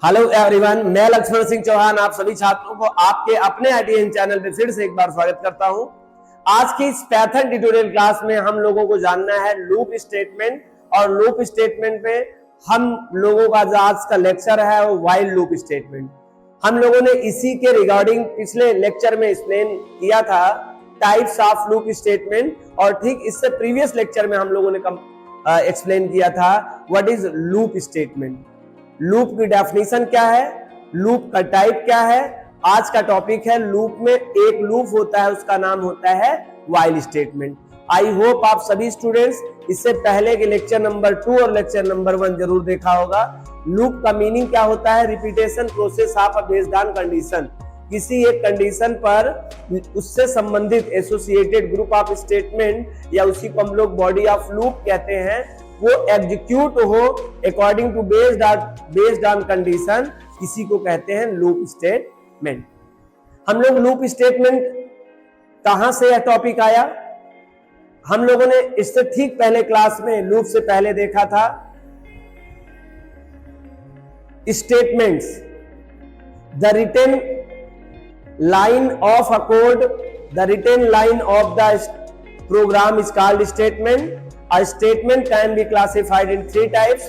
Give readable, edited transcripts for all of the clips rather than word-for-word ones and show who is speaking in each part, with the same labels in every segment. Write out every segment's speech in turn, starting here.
Speaker 1: Hello everyone, मैं लक्ष्मण सिंह चौहान आप सभी छात्रों को आपके अपने ITN चैनल पे फिर से एक बार स्वागत करता हूं। आज की इस पैथन ट्यूटोरियल क्लास में हम लोगों को जानना है लूप स्टेटमेंट, और लूप स्टेटमेंट में हम लोगों का जो आज का लेक्चर है वो व्हाइल लूप स्टेटमेंट। हम लोगों ने इसी के रिगार्डिंग पिछले लेक्चर में एक्सप्लेन किया था टाइप्स ऑफ लूप स्टेटमेंट, और ठीक इससे प्रीवियस लेक्चर में हम लोगों ने एक्सप्लेन किया था what is loop statement. Loop की डेफिनेशन क्या है, लूप का टाइप क्या है। आज का टॉपिक है लूप में एक लूप होता है, उसका नाम होता है व्हाइल स्टेटमेंट। आई होप आप सभी स्टूडेंट्स इससे पहले के लेक्चर नंबर 2 और लेक्चर नंबर 1 जरूर देखा होगा। लूप का मीनिंग क्या होता है, repetition process of a based on condition. किसी एक कंडीशन पर उससे संबंधित एसोसिएटेड ग्रुप ऑफ स्टेटमेंट या उसी को हम लोग बॉडी ऑफ लूप कहते हैं, वो एग्जीक्यूट हो according to based on condition, किसी को कहते हैं लूप स्टेटमेंट। हम लोग लूप स्टेटमेंट कहां से यह टॉपिक आया, हम लोगों ने इससे ठीक पहले क्लास में लूप से पहले देखा था statements, the written line of a code, the written line of the program is called statement. A statement can be classified in 3 types: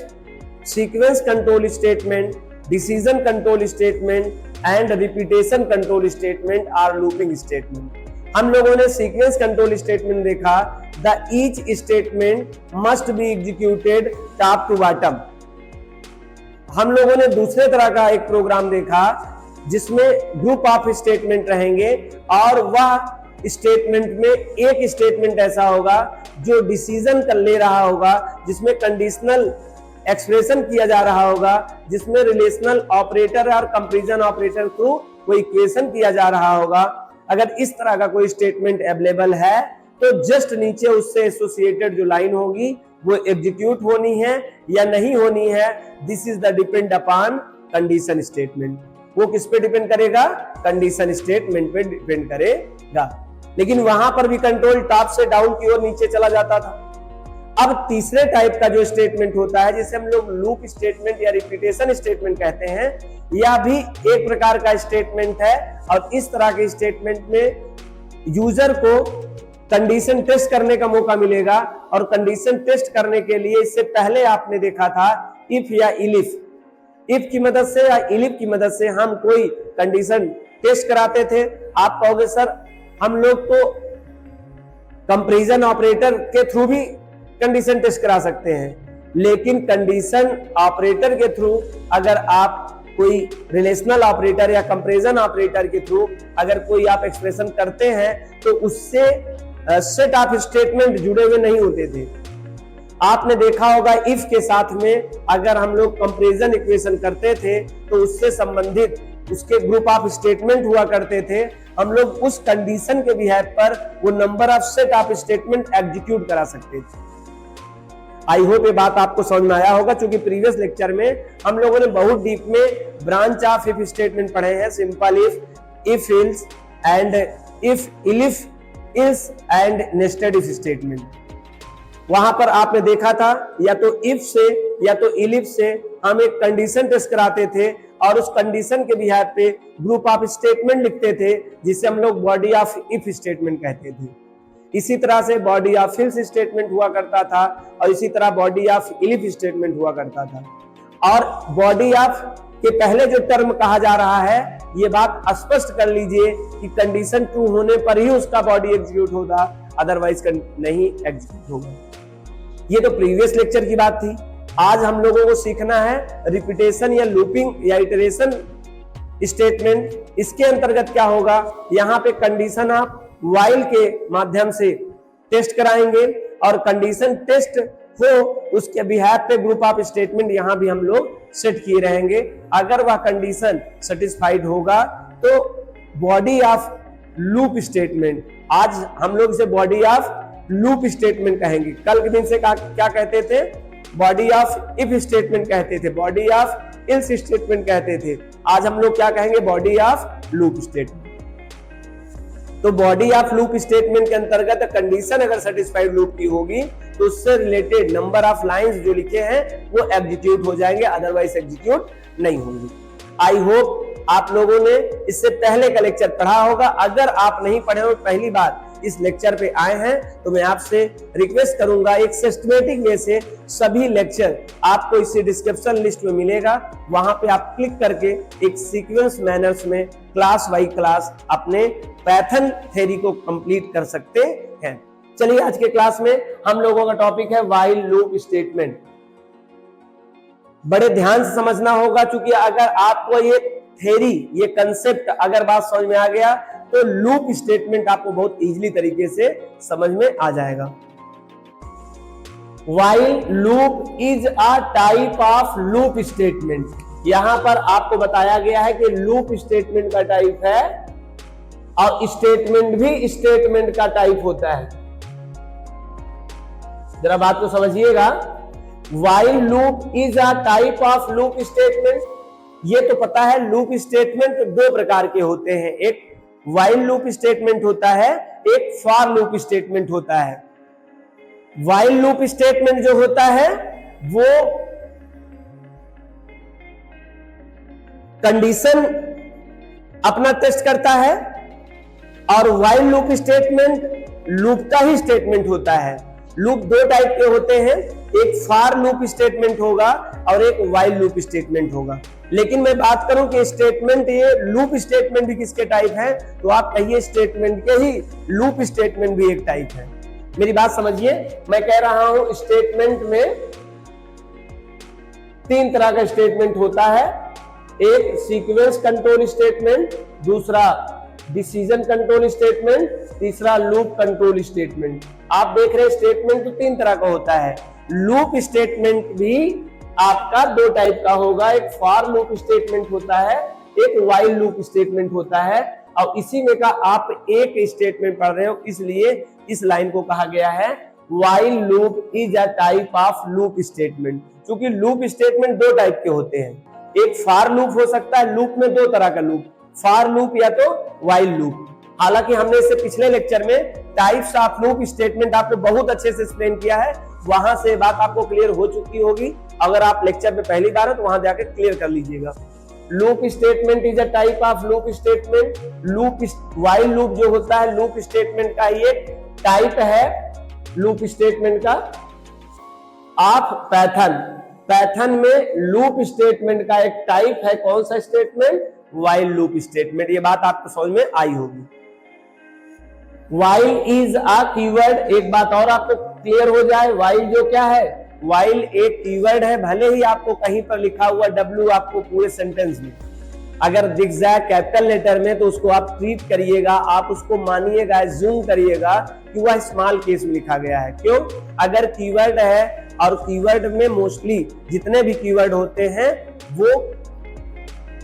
Speaker 1: sequence control statement, decision control statement and repetition control statement or looping statement। हम लोगों ने sequence control statement देखा, the each statement must be executed top to bottom. हम लोगों ने दूसरे तरह का एक प्रोग्राम देखा जिसमें ग्रुप ऑफ स्टेटमेंट रहेंगे, और वह स्टेटमेंट में एक स्टेटमेंट ऐसा होगा जो डिसीजन कर ले रहा होगा, जिसमें कंडीशनल एक्सप्रेशन किया जा रहा होगा, जिसमें रिलेशनल ऑपरेटर और कंपैरिजन ऑपरेटर थ्रू कोई इक्वेशन किया जा रहा होगा। अगर इस तरह का कोई स्टेटमेंट अवेलेबल है तो जस्ट नीचे उससे एसोसिएटेड जो लाइन होगी वो एग्जीक्यूट होनी है या नहीं होनी है। This is the depend upon condition statement. वो किस पे डिपेंड करेगा, कंडीशन स्टेटमेंट पे डिपेंड करेगा। लेकिन वहां पर भी कंट्रोल टॉप से डाउन की ओर नीचे चला जाता था। अब तीसरे टाइप का जो स्टेटमेंट होता है, जिसे हम लोग लूप स्टेटमेंट या रिपीटेशन स्टेटमेंट कहते हैं, यह भी एक प्रकार का स्टेटमेंट है। और इस तरह के स्टेटमेंट में यूजर को कंडीशन टेस्ट करने का मौका मिलेगा, और कंडीशन टेस्ट करने के लिए इससे पहले आपने देखा था इफ या इलिफ। इफ की मदद से या इलिफ की मदद से हम कोई कंडीशन टेस्ट कराते थे। आप कहोगे सर हम लोग तो कंपैरिजन ऑपरेटर के थ्रू भी कंडीशन टेस्ट करा सकते हैं, लेकिन कंडीशन ऑपरेटर के थ्रू अगर आप कोई रिलेशनल ऑपरेटर या कंपैरिजन ऑपरेटर के थ्रू अगर कोई आप एक्सप्रेशन करते हैं तो उससे सेट ऑफ स्टेटमेंट जुड़े हुए नहीं होते थे। आपने देखा होगा इफ के साथ में अगर हम लोग कंपैरिजन इक्वेशन करते थे तो उससे संबंधित उसके ग्रुप ऑफ स्टेटमेंट हुआ करते थे। हम लोग उस कंडीशन के बिहाफ पर वो number of set of statement execute करा सकते थे। आई होप ये बात आपको समझ में आया होगा, क्योंकि प्रीवियस लेक्चर में हम लोगों ने बहुत डीप में ब्रांच ऑफ इफ स्टेटमेंट पढ़े हैं, simple if else and if elif else and nested if statement. वहां पर आपने देखा था या तो इफ से या तो इलिफ से हम एक कंडीशन टेस्ट कराते थे, और उस कंडीशन के बिहाफ पे ग्रुप ऑफ स्टेटमेंट लिखते थे, जिसे हम लोग बॉडी ऑफ इफ स्टेटमेंट कहते थे। इसी तरह से बॉडी ऑफ इल्स स्टेटमेंट हुआ करता था, और इसी तरह बॉडी ऑफ इलिफ स्टेटमेंट हुआ करता था। और बॉडी ऑफ के पहले जो टर्म कहा जा रहा है, ये बात स्पष्ट कर लीजिए कि कंडीशन ट्रू होने पर ही उसका बॉडी एग्जीक्यूट होगा, अदरवाइज नहीं एग्जीक्यूट होगा। ये तो प्रीवियस लेक्चर की बात थी। आज हम लोगों को सीखना है रिपीटेशन या लूपिंग या इटरेशन स्टेटमेंट। इसके अंतर्गत क्या होगा, यहाँ पे कंडीशन आप व्हाइल के माध्यम से टेस्ट कराएंगे, और कंडीशन टेस्ट हो उसके बिहाफ पे ग्रुप ऑफ स्टेटमेंट यहाँ भी हम लोग सेट किए रहेंगे। अगर वह कंडीशन सेटिस्फाइड होगा तो बॉडी ऑफ लूप स्टेटमेंट, आज हम लोग इसे बॉडी ऑफ लूप स्टेटमेंट कहेंगे। कल के दिन से क्या कहते थे, बॉडी ऑफ इफ स्टेटमेंट कहते थे, बॉडी ऑफ इल्स स्टेटमेंट कहते थे। आज हम लोग क्या कहेंगे, बॉडी ऑफ लूप स्टेटमेंट। तो बॉडी ऑफ लूप स्टेटमेंट के अंतर्गत कंडीशन अगर सेटिस्फाइड लूप की होगी तो उससे रिलेटेड नंबर ऑफ लाइंस जो लिखे हैं वो एग्जीक्यूट हो जाएंगे, अदरवाइज एग्जीक्यूट नहीं होंगे। आई होप आप लोगों ने इससे पहले का लेक्चर पढ़ा होगा। अगर आप नहीं पढ़े हो, पहली बार इस लेक्चर पे आए हैं, तो मैं आपसे रिक्वेस्ट करूंगा, एक सिस्टमेटिक वे से सभी लेक्चर आपको इसी डिस्क्रिप्शन लिस्ट में मिलेगा, वहां पे आप क्लिक करके एक सीक्वेंस मैनर्स में क्लास बाई क्लास अपने पाइथन थ्योरी को कंप्लीट कर सकते हैं। चलिए आज के क्लास में हम लोगों का टॉपिक है व्हाइल लूप स्टेटमेंट। बड़े ध्यान से समझना होगा, क्योंकि अगर आपको ये थ्योरी, ये कंसेप्ट अगर बात समझ में आ गया तो लूप स्टेटमेंट आपको बहुत इजीली तरीके से समझ में आ जाएगा। While loop is a type of loop statement. यहां पर आपको बताया गया है कि लूप स्टेटमेंट का टाइप है और स्टेटमेंट भी स्टेटमेंट का टाइप होता है। जरा बात को समझिएगा। While loop is a type of loop statement. ये तो पता है लूप स्टेटमेंट दो प्रकार के होते हैं, एक व्हाइल लूप स्टेटमेंट होता है, एक फॉर लूप स्टेटमेंट होता है। व्हाइल लूप स्टेटमेंट जो होता है वो कंडीशन अपना टेस्ट करता है, और व्हाइल लूप स्टेटमेंट लूप का ही स्टेटमेंट होता है। लूप दो टाइप के होते हैं, एक फॉर लूप स्टेटमेंट होगा और एक व्हाइल लूप स्टेटमेंट होगा। लेकिन मैं बात करूं कि स्टेटमेंट, ये लूप स्टेटमेंट भी किसके टाइप है, तो आप कहिए स्टेटमेंट के ही लूप स्टेटमेंट भी एक टाइप है। मेरी बात समझिए, मैं कह रहा हूं स्टेटमेंट में तीन तरह का स्टेटमेंट होता है, एक सीक्वेंस कंट्रोल स्टेटमेंट, दूसरा डिसीजन कंट्रोल स्टेटमेंट, तीसरा लूप कंट्रोल स्टेटमेंट। आप देख रहे हैं स्टेटमेंट तो तीन तरह का होता है। लूप स्टेटमेंट भी आपका दो टाइप का होगा, एक फॉर लूप स्टेटमेंट होता है, एक व्हाइल लूप स्टेटमेंट होता है। और इसी में का आप एक स्टेटमेंट पढ़ रहे हो, इसलिए इस लाइन को कहा गया है while loop is a type of loop statement. क्योंकि लूप स्टेटमेंट दो टाइप के होते हैं, एक फॉर लूप हो सकता है, लूप में दो तरह का लूप, फॉर लूप या तो व्हाइल लूप। हालांकि हमने इससे पिछले लेक्चर में टाइप्स ऑफ लूप स्टेटमेंट आपको बहुत अच्छे से एक्सप्लेन किया है, वहां से बात आपको क्लियर हो चुकी होगी। अगर आप लेक्चर में पहली बार हो तो वहां जाकर क्लियर कर लीजिएगा। Loop statement is a type of loop statement. Loop while loop जो होता है लूप स्टेटमेंट का ही एक टाइप है, लूप स्टेटमेंट का ऑफ पाइथन में लूप स्टेटमेंट का एक टाइप है, कौन सा स्टेटमेंट, व्हाइल लूप स्टेटमेंट। ये बात आपको समझ में आई होगी। व्हाइल इज अ कीवर्ड, एक बात और आपको क्लियर हो जाए, व्हाइल जो क्या है, व्हाइल एक कीवर्ड है। भले ही आपको कहीं पर लिखा हुआ W आपको पूरे सेंटेंस में अगर दिख जाए कैपिटल लेटर में, तो उसको आप ट्रीट करिएगा, आप उसको मानिएगा, जूम करिएगा कि वह स्मॉल केस में लिखा गया है। क्यों? अगर कीवर्ड है, और कीवर्ड में मोस्टली जितने भी कीवर्ड होते हैं वो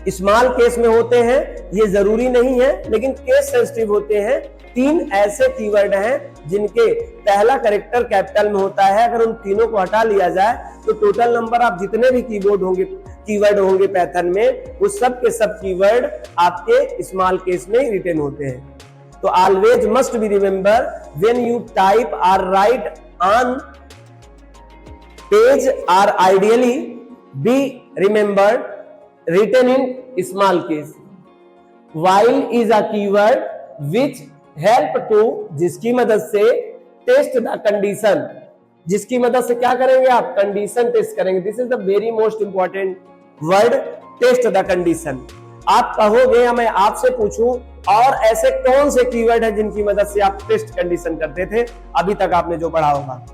Speaker 1: स्मॉल केस में होते हैं, ये जरूरी नहीं है, लेकिन केस सेंसिटिव होते हैं। तीन ऐसे कीवर्ड हैं जिनके पहला कैरेक्टर कैपिटल में होता है। अगर उन तीनों को हटा लिया जाए तो टोटल नंबर आप जितने भी कीवर्ड होंगे पाइथन में, वो सब के सब कीवर्ड आपके स्मॉल केस में रिटेन होते हैं। तो always must be remember when you type और write on page are ideally be remembered written in small case. While is a keyword which help to, जिसकी मदद से टेस्ट द कंडीशन, जिसकी मदद से क्या करेंगे आप, कंडीशन टेस्ट करेंगे। This is the very most important word, test the condition. आप कहोगे या मैं आपसे पूछूं और ऐसे कौन से कीवर्ड है जिनकी मदद से आप टेस्ट कंडीशन करते थे अभी तक आपने जो पढ़ा होगा,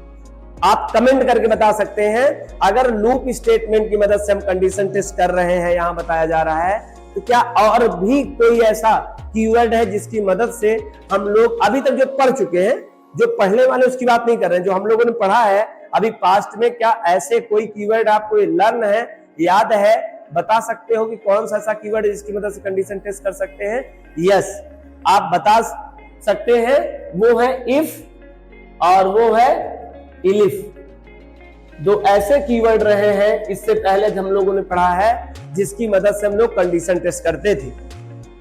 Speaker 1: आप कमेंट करके बता सकते हैं। अगर लूप स्टेटमेंट की मदद से हम कंडीशन टेस्ट कर रहे हैं, यहां बताया जा रहा है, तो क्या और भी कोई ऐसा कीवर्ड है जिसकी मदद से हम लोग अभी तक जो पढ़ चुके हैं, जो पढ़ने वाले उसकी बात नहीं कर रहे हैं, जो हम लोगों ने पढ़ा है अभी पास्ट में, क्या ऐसे कोई कीवर्ड आपको लर्न है, याद है, बता सकते हो कि कौन सा ऐसा कीवर्ड है जिसकी मदद से कंडीशन टेस्ट कर सकते हैं? यस, आप बता सकते हैं, वो है इफ और वो है इलिफ। दो ऐसे कीवर्ड रहे हैं इससे पहले हम लोगों ने पढ़ा है जिसकी मदद से हम लोग कंडीशन टेस्ट करते थे।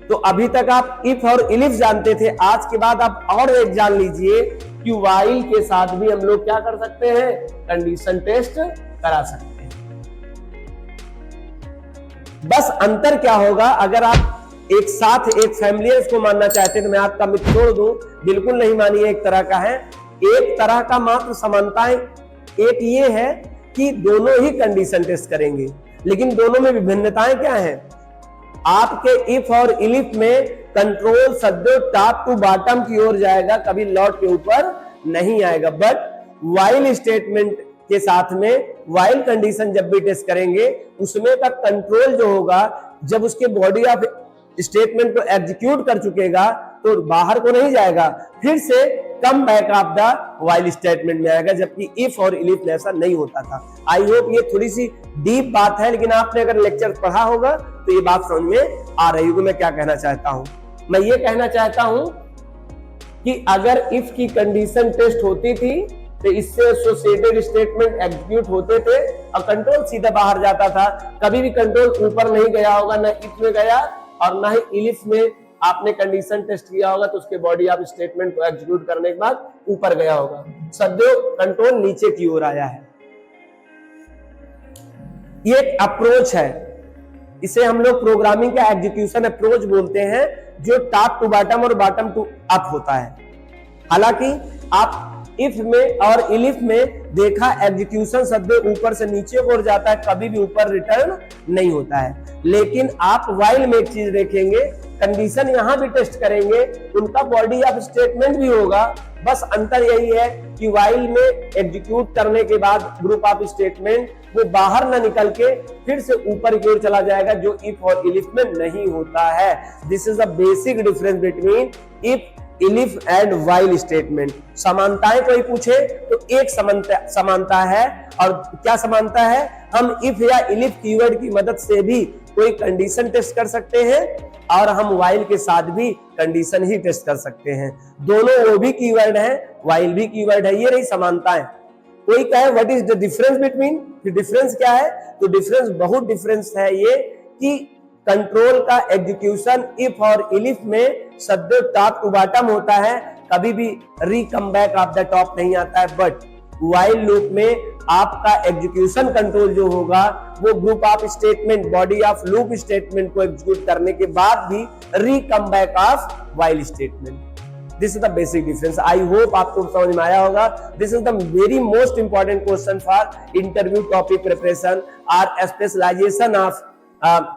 Speaker 1: तो अभी तक आप इफ और इलिफ जानते थे, आज के बाद आप और एक जान लीजिए कि व्हाइल के साथ भी हम लोग क्या कर सकते हैं, कंडीशन टेस्ट करा सकते हैं। बस अंतर क्या होगा, अगर आप एक साथ एक फैमिलियर्स को मानना चाहते हैं तो मैं आपका मिथ तोड़ दूं, बिल्कुल नहीं मानिए, एक तरह का है, एक तरह का मात्र समानताएं एक ये है कि दोनों ही कंडीशन टेस्ट करेंगे, लेकिन दोनों में विभिन्नताएं क्या हैं। आपके इफ और इलिफ में कंट्रोल सदैव टॉप टू बॉटम की ओर जाएगा, कभी लॉट के ऊपर नहीं आएगा। बट व्हाइल स्टेटमेंट के साथ में व्हाइल कंडीशन जब भी टेस्ट करेंगे उसमें का कंट्रोल जो होगा, जब उसके बॉडी ऑफ स्टेटमेंट को एग्जीक्यूट कर चुकेगा तो बाहर को नहीं जाएगा, फिर से कम back of the while statement में आएगा, जबकि इफ और इलिफ में ऐसा नहीं होता था। आई होप ये थोड़ी सी डीप बात है, लेकिन आपने अगर लेक्चर पढ़ा होगा तो ये बात समझ में आ रही होगी। मैं क्या कहना चाहता हूं, मैं ये कहना चाहता हूं कि अगर इफ की कंडीशन टेस्ट होती थी तो इससे एसोसिएटेड स्टेटमेंट एग्जीक्यूट होते थे और कंट्रोल सीधा बाहर जाता था। कभी भी कंट्रोल ऊपर नहीं गया होगा, ना इफ में गया और ना ही इलिफ में आपने कंडीशन टेस्ट किया होगा तो उसके बॉडी ऑफ स्टेटमेंट को एग्जीक्यूट करने के बाद ऊपर गया होगा। सदैव कंट्रोल नीचे की ओर आया है। ये एक अप्रोच है, इसे हम लोग प्रोग्रामिंग का एग्जीक्यूशन अप्रोच बोलते हैं, जो टॉप टू बॉटम और बॉटम टू अप होता है। हालांकि आप इफ में और इलिफ में देखा एग्जीक्यूशन सदैव ऊपर से नीचे की ओर जाता है, कभी भी ऊपर रिटर्न नहीं होता है। लेकिन आप व्हाइल में एक चीज देखेंगे, कंडीशन यहां भी टेस्ट करेंगे, उनका बॉडी ऑफ स्टेटमेंट भी होगा, बस अंतर यही है कि व्हाइल में एग्जीक्यूट करने के बाद ग्रुप ऑफ स्टेटमेंट वो बाहर ना निकल के फिर से ऊपर की ओर चला जाएगा, जो इफ और इलिफ में नहीं होता है। This is the basic difference between if, elif and while statement. समानताएं कोई पूछे तो एक समानता है, और क्या समानता है, हम इफ या इलिफ कीवर्ड की मदद से भी कोई कंडीशन टेस्ट कर सकते हैं और हम व्हाइल के साथ भी कंडीशन ही टेस्ट कर सकते हैं। दोनों वो भी कीवर्ड है, व्हाइल भी कीवर्ड है, ये रही समानताएं। कोई कहे what is the difference between, difference क्या है, तो डिफरेंस बहुत डिफरेंस है ये कि कंट्रोल का एग्जीक्यूशन इफ और इलिफ में सदैव टॉप टू बॉटम होता है, कभी भी re come back of the top नहीं आता है। बट व्हाइल लूप में आपका एग्जीक्यूशन कंट्रोल जो होगा वो group of statement, body of loop statement को एग्जीक्यूट करने के बाद भी re come back of while statement. This is the basic difference. I hope आपको समझ में आया होगा। This is the very most important question for interview topic preparation और specialisation of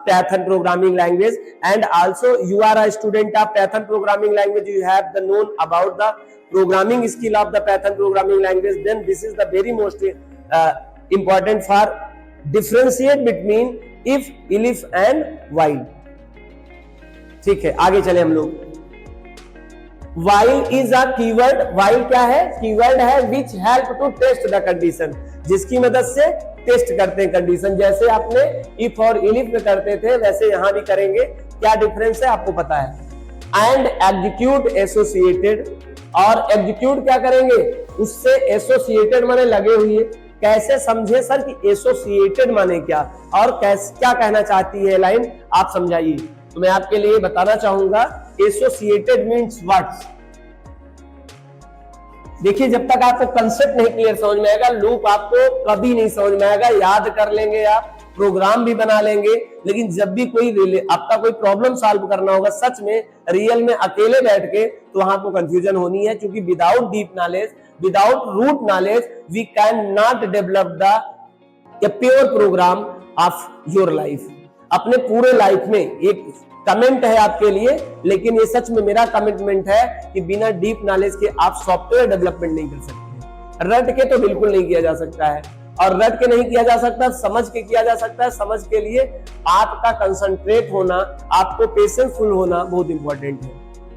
Speaker 1: Python programming language, and also you are a student of Python programming language, you have the known about the programming skill of the Python programming language, then this is the very most important for differentiate between if, elif and while। ठीक है, आगे चले हम लोग। while is a keyword, while क्या है, keyword है which help to test the condition, जिसकी मदद से टेस्ट करते हैं कंडीशन। जैसे आपने इफ और इलिफ में करते थे वैसे यहां भी करेंगे। क्या डिफरेंस है आपको पता है। एंड एग्जीक्यूट एसोसिएटेड, और एग्जीक्यूट क्या करेंगे, उससे एसोसिएटेड माने लगे हुए। कैसे समझे सर कि एसोसिएटेड माने क्या, और कैसे क्या कहना चाहती है लाइन, आप समझाइए। तो मैं आपके लिए बताना चाहूंगा एसोसिएटेड मीन्स व्हाट। देखिए, जब तक आपको कंसेप्ट नहीं क्लियर समझ में आएगा, लूप आपको कभी नहीं समझ में आएगा। याद कर लेंगे आप, प्रोग्राम भी बना लेंगे, लेकिन जब भी कोई आपका कोई प्रॉब्लम सॉल्व करना होगा सच में रियल में अकेले बैठ के, तो वहां आपको कंफ्यूजन होनी है, क्योंकि without deep knowledge, without root knowledge we can not develop the pure program of your life. अपने पूरे लाइफ में एक कमेंट है आपके लिए, लेकिन ये सच में मेरा कमिटमेंट है कि बिना डीप नॉलेज के आप सॉफ्टवेयर डेवलपमेंट नहीं कर सकते। रट के तो बिल्कुल नहीं किया जा सकता है, और रट के नहीं किया जा सकता, समझ के किया जा सकता है। समझ के लिए आपका कंसंट्रेट होना, आपको पेशेंसफुल होना बहुत इंपॉर्टेंट है।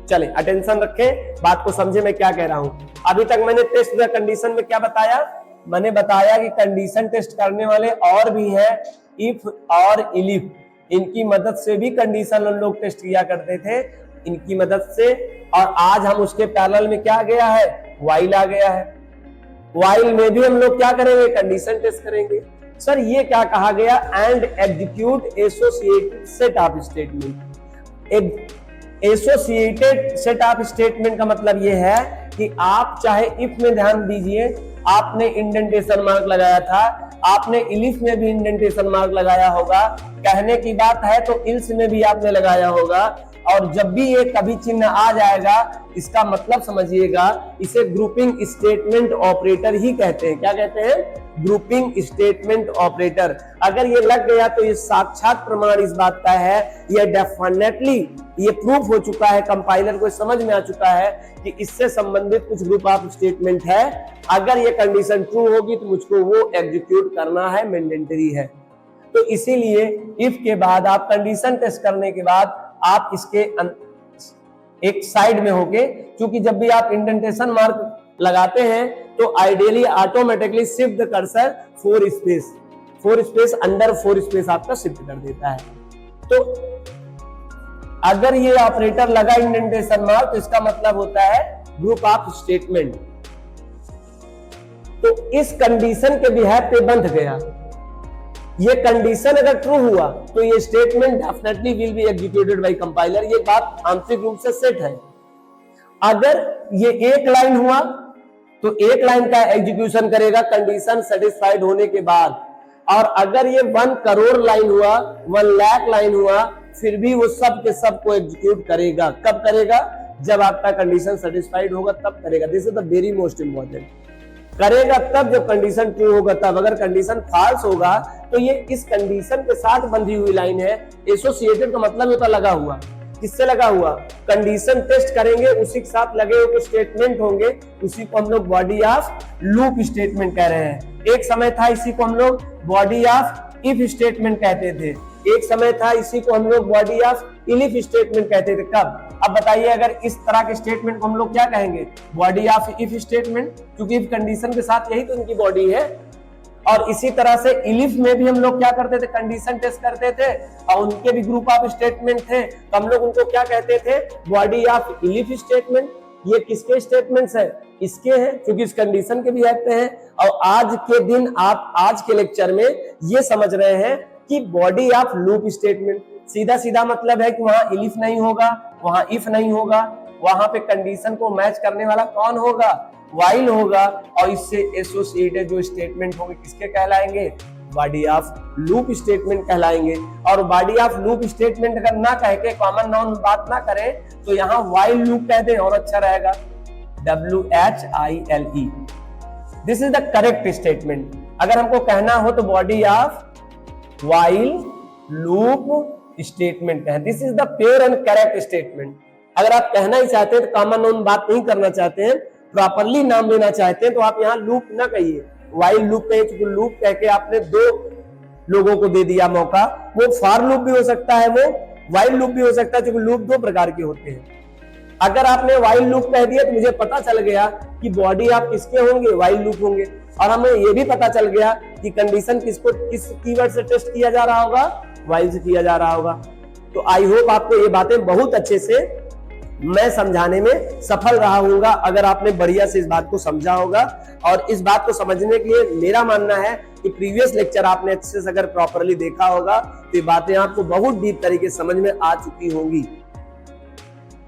Speaker 1: चले, अटेंशन रखें, बात को समझे मैं क्या कह रहा हूं। अभी तक मैंने टेस्ट द कंडीशन में क्या बताया, मैंने बताया कि कंडीशन टेस्ट करने वाले और भी है, इफ और इलिफ, इनकी मदद से भी कंडीशन हम लोग टेस्ट किया करते थे, इनकी मदद से। और आज हम उसके पैरेलल में क्या आ गया है, व्हाइल आ गया है। व्हाइल में भी हम लोग क्या करेंगे, कंडीशन टेस्ट करेंगे। सर ये क्या कहा गया, and execute associated set of statement. Associated set of statement का मतलब ये है कि आप चाहे इफ में ध्यान दीजिए, आपने इंडेंटेशन मार्क लगाया था, आपने इलिफ में भी इंडेंटेशन मार्क लगाया होगा, कहने की बात है तो इल्स में भी आपने लगाया होगा। और जब भी ये कभी चिन्ह आ जाएगा, इसका मतलब समझिएगा, इसे ग्रुपिंग स्टेटमेंट ऑपरेटर ही कहते हैं। क्या कहते हैं? Grouping statement operator. अगर ये लग गया तो ये साक्षात प्रमाण इस बात का है, ये डेफिनेटली ये प्रूफ हो चुका है, कंपाइलर को समझ में आ चुका है कि इससे संबंधित कुछ ग्रुप ऑफ स्टेटमेंट है। अगर ये कंडीशन ट्रू होगी तो मुझको वो एग्जीक्यूट करना है, मैंडेटरी है। तो इसीलिए इफ के बाद आप कंडीशन टेस्ट करने के बाद आप इसके एक साइड में होके, क्योंकि जब भी आप इंडेंटेशन मार्क लगाते हैं तो ideally automatically shift the cursor 4 space under 4 space आपका शिफ्ट कर देता है। तो अगर ये ऑपरेटर लगा इंडेंटेशन मार्क तो इसका मतलब होता है ग्रुप ऑफ स्टेटमेंट। तो इस कंडीशन के बिहाफ पे बंध गया। ये कंडीशन अगर ट्रू हुआ तो ये statement definitely will be executed by compiler. ये बात आंतरिक रूप से सेट है। अगर ये एक लाइन हुआ तो एक लाइन का एग्जीक्यूशन करेगा कंडीशन सेटिस्फाइड होने के बाद, और अगर ये 1 करोड़ लाइन हुआ, 1 लाख लाइन हुआ, फिर भी वो सब के सब को एग्जीक्यूट करेगा। कब करेगा? जब आपका कंडीशन सेटिस्फाइड होगा तब करेगा। This is the very most important. करेगा तब जब कंडीशन ट्रू होगा तब। अगर कंडीशन फॉल्स होगा तो ये इस कंडीशन के साथ बंधी हुई लाइन है। एसोसिएटेड का मतलब होता लगा हुआ। किससे लगा हुआ? कंडीशन टेस्ट करेंगे उसी के साथ लगे हुए कुछ स्टेटमेंट होंगे, उसी को हम लोग बॉडी ऑफ लूप स्टेटमेंट कह रहे हैं। एक समय था इसी को हम लोग बॉडी ऑफ इफ स्टेटमेंट कहते थे, एक समय था इसी को हम लोग बॉडी ऑफ इलिफ स्टेटमेंट कहते थे। कब? अब बताइए, अगर इस तरह के स्टेटमेंट को हम लोग क्या कहेंगे? बॉडी ऑफ इफ स्टेटमेंट, क्योंकि इफ कंडीशन के साथ यही तो इनकी बॉडी है। और इसी तरह से इलिफ में भी हम लोग क्या करते थे? कंडीशन टेस्ट करते थे, और उनके भी ग्रुप ऑफ स्टेटमेंट थे, तो हम लोग उनको क्या कहते थे? Body of elif statement. ये किसके स्टेटमेंट्स है? इसके हैं, क्योंकि इस कंडीशन के भी एक्ट हैं। और आज के दिन आप आज के लेक्चर में ये समझ रहे हैं कि बॉडी ऑफ लूप स्टेटमेंट सीधा सीधा मतलब है कि वहां इलिफ नहीं होगा, वहां इफ नहीं होगा, वहां पे कंडीशन को मैच करने वाला कौन होगा? व्हाइल होगा। और इससे एसोसिएटेड जो स्टेटमेंट होंगे किसके कहलाएंगे? बॉडी ऑफ लूप स्टेटमेंट कहलाएंगे। और बॉडी ऑफ लूप स्टेटमेंट अगर ना कह के कॉमन नाउन बात ना करें तो यहाँ व्हाइल लूप कह दें और अच्छा रहेगा, WHILE। This is the correct statement. अगर हमको कहना हो तो body of while loop statement कहें। This is the pure and correct statement. अगर आप कहना ही चाहते हैं तो कॉमन नाउन बात नहीं करना चाहते हैं, प्रॉपरली नाम लेना चाहते हैं, तो आप यहाँ लूप ना कहिए, व्हाइल लूप कहिए। क्योंकि लूप कह के आपने 2 लोगों को दे दिया मौका। वो फॉर लूप भी हो सकता है, वो व्हाइल लूप भी हो सकता है, क्योंकि लूप 2 प्रकार के होते हैं। अगर आपने व्हाइल लूप कह दिया तो मुझे पता चल गया कि बॉडी आप किसके होंगे? व्हाइल लूप होंगे। और हमें ये भी पता चल गया कि कंडीशन किस कीवर्ड से टेस्ट किया जा रहा होगा? व्हाइल से किया जा रहा होगा। तो आई होप आपको ये बातें बहुत अच्छे से मैं समझाने में सफल रहा हूंगा, अगर आपने बढ़िया से इस बात को समझा होगा। और इस बात को समझने के लिए मेरा मानना है कि प्रीवियस लेक्चर आपने अच्छे से अगर प्रॉपरली देखा होगा तो ये बातें आपको बहुत डीप तरीके से समझ में आ चुकी होंगी।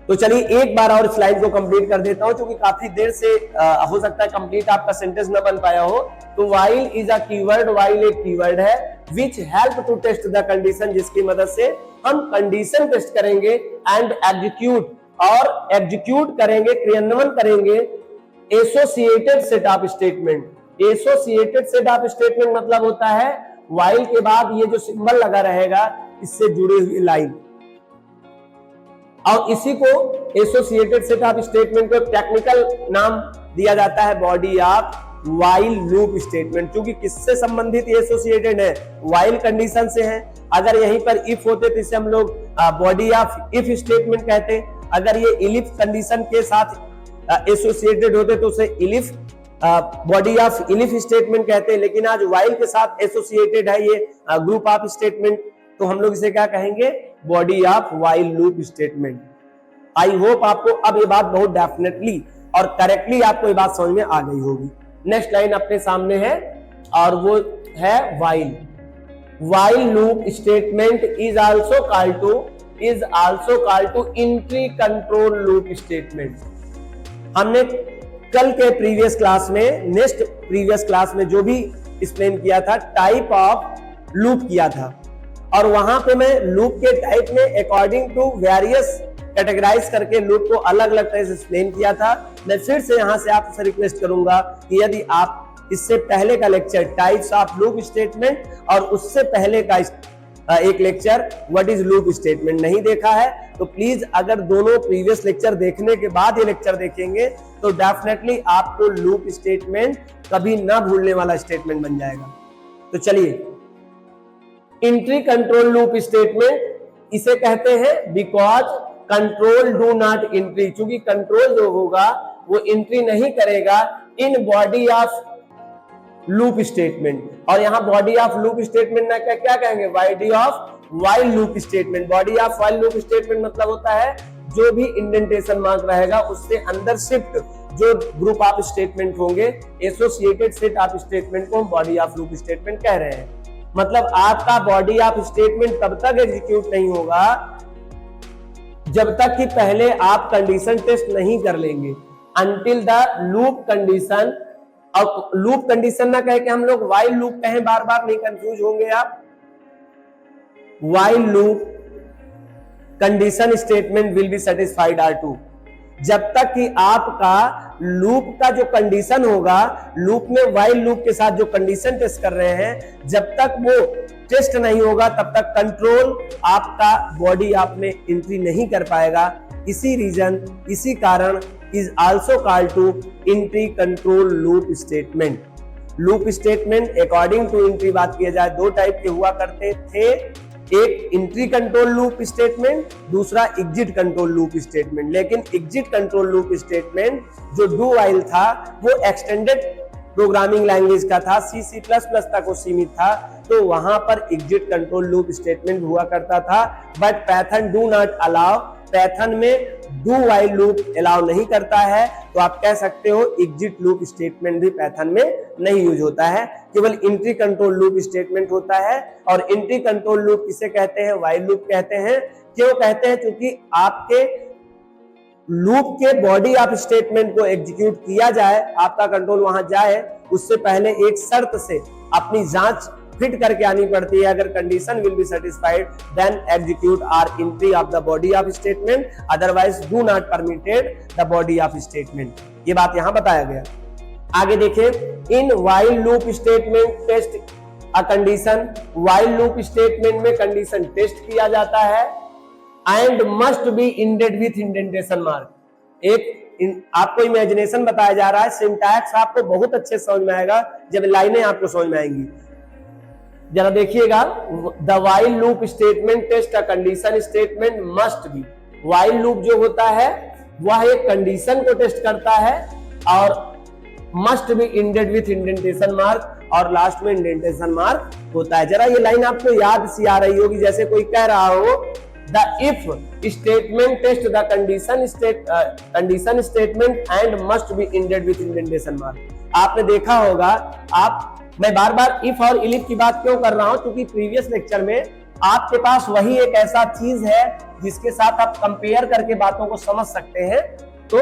Speaker 1: तो चलिए एक बार और इस लाइन को कंप्लीट कर देता हूं, क्योंकि काफी देर से हो सकता है कंप्लीट आपका सेंटेंस न बन पाया हो। तो while is a keyword, while एक कीवर्ड है which help to test the condition, जिसकी मदद से हम कंडीशन टेस्ट करेंगे एंड एग्जीक्यूट, और एग्जीक्यूट करेंगे, क्रियान्वयन करेंगे associated set of statement. Associated set of statement मतलब होता है व्हाइल के बाद ये जो सिंबल लगा रहेगा इससे जुड़ी हुई लाइन, और इसी को एसोसिएटेड सेट ऑफ स्टेटमेंट को टेक्निकल नाम दिया जाता है body of while loop statement. क्योंकि किससे संबंधित एसोसिएटेड है? व्हाइल कंडीशन से है। अगर यहीं पर इफ होते तो इसे हम लोग बॉडी ऑफ इफ स्टेटमेंट कहते। अगर ये इलिफ कंडीशन के साथ एसोसिएटेड होते तो उसे इलिफ बॉडी ऑफ इलिफ स्टेटमेंट कहते हैं। लेकिन आज व्हाइल के साथ एसोसिएटेड है ये ग्रुप ऑफ स्टेटमेंट, तो हम लोग इसे क्या कहेंगे? Body of while loop statement. I hope आपको अब ये बात बहुत डेफिनेटली और करेक्टली आपको ये बात समझ में आ गई होगी। नेक्स्ट लाइन अपने सामने है और वो है while. While loop statement is also called to entry control loop statement. हमने कल के प्रीवियस क्लास में, नेक्स्ट प्रीवियस क्लास में जो भी एक्सप्लेन किया था, टाइप ऑफ लूप किया था, और वहां पे मैं लूप के टाइप में अकॉर्डिंग टू वेरियस कैटेगराइज करके लूप को अलग अलग तरह से एक्सप्लेन किया था। मैं फिर से यहां से आपसे रिक्वेस्ट करूंगा कि यदि आप इससे पहले का lecture types of loop statement और उससे पहले का एक lecture what is loop statement नहीं देखा है, तो प्लीज अगर दोनों प्रीवियस लेक्चर देखने के बाद ये लेक्चर देखेंगे तो डेफिनेटली आपको लूप स्टेटमेंट कभी ना भूलने वाला स्टेटमेंट बन जाएगा। तो चलिए, एंट्री कंट्रोल लूप स्टेटमेंट इसे कहते हैं because control do not entry, क्योंकि कंट्रोल जो होगा वो एंट्री नहीं करेगा in body of loop statement. और यहां बॉडी ऑफ लूप स्टेटमेंट ना क्या कहेंगे, body of while loop statement. Body of while loop statement मतलब होता है जो भी इंडेंटेशन मार्क रहेगा उससे अंदर शिफ्ट जो ग्रुप ऑफ स्टेटमेंट होंगे, एसोसिएटेड सेट ऑफ स्टेटमेंट को हम बॉडी ऑफ लूप स्टेटमेंट कह रहे हैं। मतलब आपका बॉडी ऑफ स्टेटमेंट तब तक एग्जीक्यूट नहीं होगा जब तक कि पहले आप कंडीशन टेस्ट नहीं कर लेंगे, अनटिल द लूप कंडीशन। और लूप कंडीशन ना कहे कि हम लोग वाइल लूप कहें, बार बार नहीं कंफ्यूज होंगे आप। While loop condition statement will be satisfied are to, जब तक कि आपका लूप का जो कंडीशन होगा, लूप में वाइल लूप के साथ जो कंडीशन टेस्ट कर रहे हैं, जब तक वो टेस्ट नहीं होगा तब तक कंट्रोल आपका बॉडी आप में एंट्री नहीं कर पाएगा। इसी कारण is also called to entry control loop statement. Loop statement according to entry बात किया जाए दो टाइप के हुआ करते थे, एक एंट्री कंट्रोल लूप स्टेटमेंट, दूसरा एग्जिट कंट्रोल लूप स्टेटमेंट। लेकिन एग्जिट कंट्रोल लूप स्टेटमेंट जो डू वाइल था वो एक्सटेंडेड प्रोग्रामिंग लैंग्वेज का था, C++ तक वो सीमित था, तो वहां पर एग्जिट कंट्रोल लूप स्टेटमेंट हुआ करता था। But Python do not allow, Python में डू वाइल लूप अलाउ नहीं करता है, तो आप कह सकते हो एग्जिट लूप स्टेटमेंट भी पाइथन में नहीं यूज होता है, केवल एंट्री कंट्रोल लूप स्टेटमेंट होता है। और एंट्री कंट्रोल लूप किसे कहते हैं, वाइल लूप कहते हैं। क्यों कहते हैं, क्योंकि आपके लूप के बॉडी ऑफ स्टेटमेंट को एग्जीक्यूट किया जाए, आपका कंट्रोल वहां जाए, उससे पहले एक शर्त से अपनी जांच फिट करके आनी पड़ती है। अगर condition will be satisfied then execute are entry of the body of statement, otherwise do not permitted the body of statement. ये बात यहां बताया गया। आगे देखें, in while loop statement test a condition, while loop statement में condition test किया जाता है and must be ended with indentation mark. एक आपको इमेजिनेशन बताया जा रहा है, सिंटैक्स आपको बहुत अच्छे समझ में आएगा जब लाइनें आपको समझ में आएंगी। जरा देखिएगा, the while loop statement test a condition statement must be. While loop जो होता है वह एक कंडीशन को टेस्ट करता है और must be ended with indentation mark, और लास्ट में इंडेंटेशन मार्क होता है। जरा ये लाइन आपको याद सी आ रही होगी, जैसे कोई कह रहा हो the if statement test the condition statement and must be ended with indentation mark. आपने देखा होगा, मैं बार बार इफ और इलिफ की बात क्यों कर रहा हूं, क्योंकि प्रीवियस लेक्चर में आपके पास वही एक ऐसा चीज है जिसके साथ आप कंपेयर करके बातों को समझ सकते हैं। तो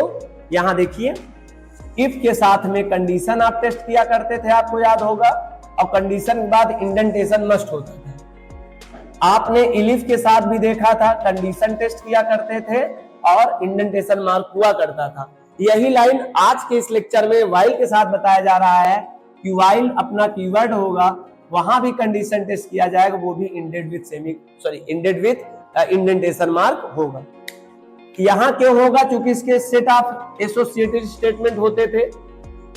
Speaker 1: यहां देखिए, इफ के साथ में कंडीशन आप टेस्ट किया करते थे, आपको याद होगा, और कंडीशन के बाद इंडेंटेशन मस्ट होता था। आपने इलिफ के साथ भी देखा था, कंडीशन टेस्ट किया करते थे और इंडेंटेशन मार्क हुआ करता था। यही लाइन आज के इस लेक्चर में वाइल के साथ बताया जा रहा है कि वाइल अपना कीवर्ड होगा, वहां भी कंडीशन टेस्ट किया जाएगा, वो भी इंडेड विथ इंडेंटेशन मार्क होगा। यहां क्यों होगा, क्योंकि इसके सेट ऑफ एसोसिएटेड स्टेटमेंट होते थे,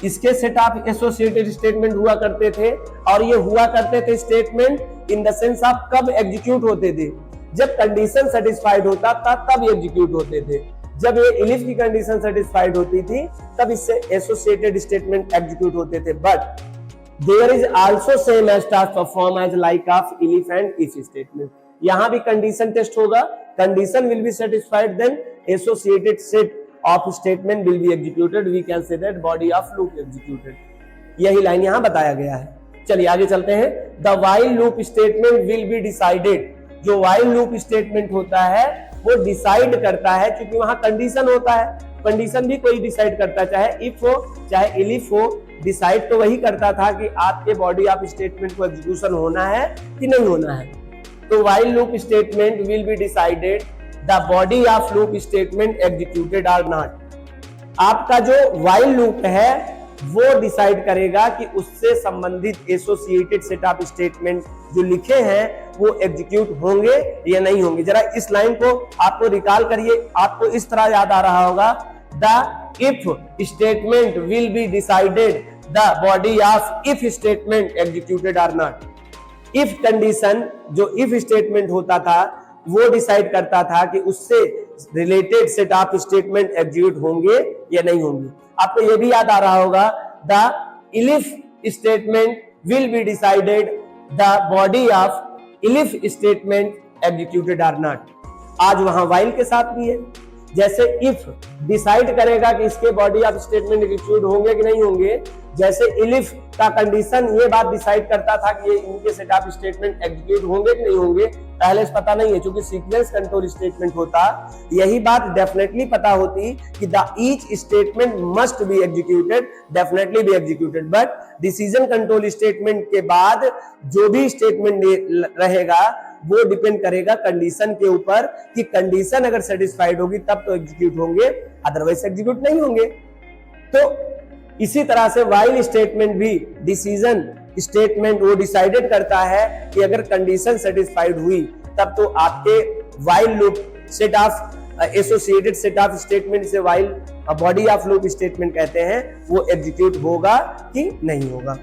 Speaker 1: इसके सेट ऑफ एसोसिएटेड स्टेटमेंट हुआ करते थे, और ये हुआ करते थे statement in the sense of कब एग्जीक्यूट होते थे, जब कंडीशन सेटिस्फाइड होता था तब एग्जीक्यूट होते थे। जब ये इलिफ की कंडीशन सेटिस्फाइड होती थी तब इससे एसोसिएटेड स्टेटमेंट एग्जीक्यूट होते थे। But there is also same as task perform as like of elif and if statement. यहां भी कंडीशन टेस्ट होगा, condition will be satisfied then associated set of statement will be executed, we can say that body of loop executed. यही line यहां बताया गया है। चलिए आगे चलते हैं। The while loop statement will be decided. जो वाइल लूप स्टेटमेंट होता है वो डिसाइड करता है, क्योंकि वहां कंडीशन होता है, कंडीशन भी कोई डिसाइड करता, चाहे इफ हो चाहे इलिफ हो, डिसाइड तो वही करता था कि आपके बॉडी ऑफ स्टेटमेंट को एग्जीक्यूशन होना है कि नहीं होना है। तो while loop statement will be decided the body of loop statement executed और नॉट। आपका जो व्हाइल लूप है वो डिसाइड करेगा कि उससे संबंधित एसोसिएटेड सेट ऑफ स्टेटमेंट जो लिखे हैं वो एग्जीक्यूट होंगे या नहीं होंगे। जरा इस लाइन को आपको रिकॉल करिए, आपको इस तरह याद आ रहा होगा, the if statement will be decided the body of if statement executed और नॉट। इफ कंडीशन जो इफ स्टेटमेंट होता था वो डिसाइड करता था कि उससे related set of statement execute होंगे या नहीं होंगे। आपको यह भी याद आ रहा होगा, the elif statement will be decided the body of elif statement executed or not. आज वहां व्हाइल के साथ भी है, जैसे इफ डिसाइड करेगा कि इसके बॉडी ऑफ स्टेटमेंट एग्जीक्यूट होंगे कि नहीं होंगे, जैसे इलिफ का कंडीशन ये बात डिसाइड करता था कि ये इनके सेट ऑफ स्टेटमेंट एग्जीक्यूट होंगे कि नहीं होंगे, पहले से पता नहीं है क्योंकि सीक्वेंस कंट्रोल स्टेटमेंट होता, यही बात डेफिनेटली पता होती कि the each statement must be executed, definitely be executed. But decision control statement के बाद जो भी स्टेटमेंट रहेगा वो डिपेंड करेगा कंडीशन के ऊपर कि कंडीशन अगर सेटिस्फाइड होगी तब तो एग्जीक्यूट होंगे, अदरवाइज एग्जीक्यूट नहीं होंगे। तो इसी तरह से व्हाइल स्टेटमेंट भी डिसीजन स्टेटमेंट वो डिसाइडेड करता है कि अगर कंडीशन सेटिस्फाइड हुई तब तो आपके while loop set of associated set of statement से while body of loop statement कहते हैं, वो एग्जीक्यूट होगा कि नहीं होगा।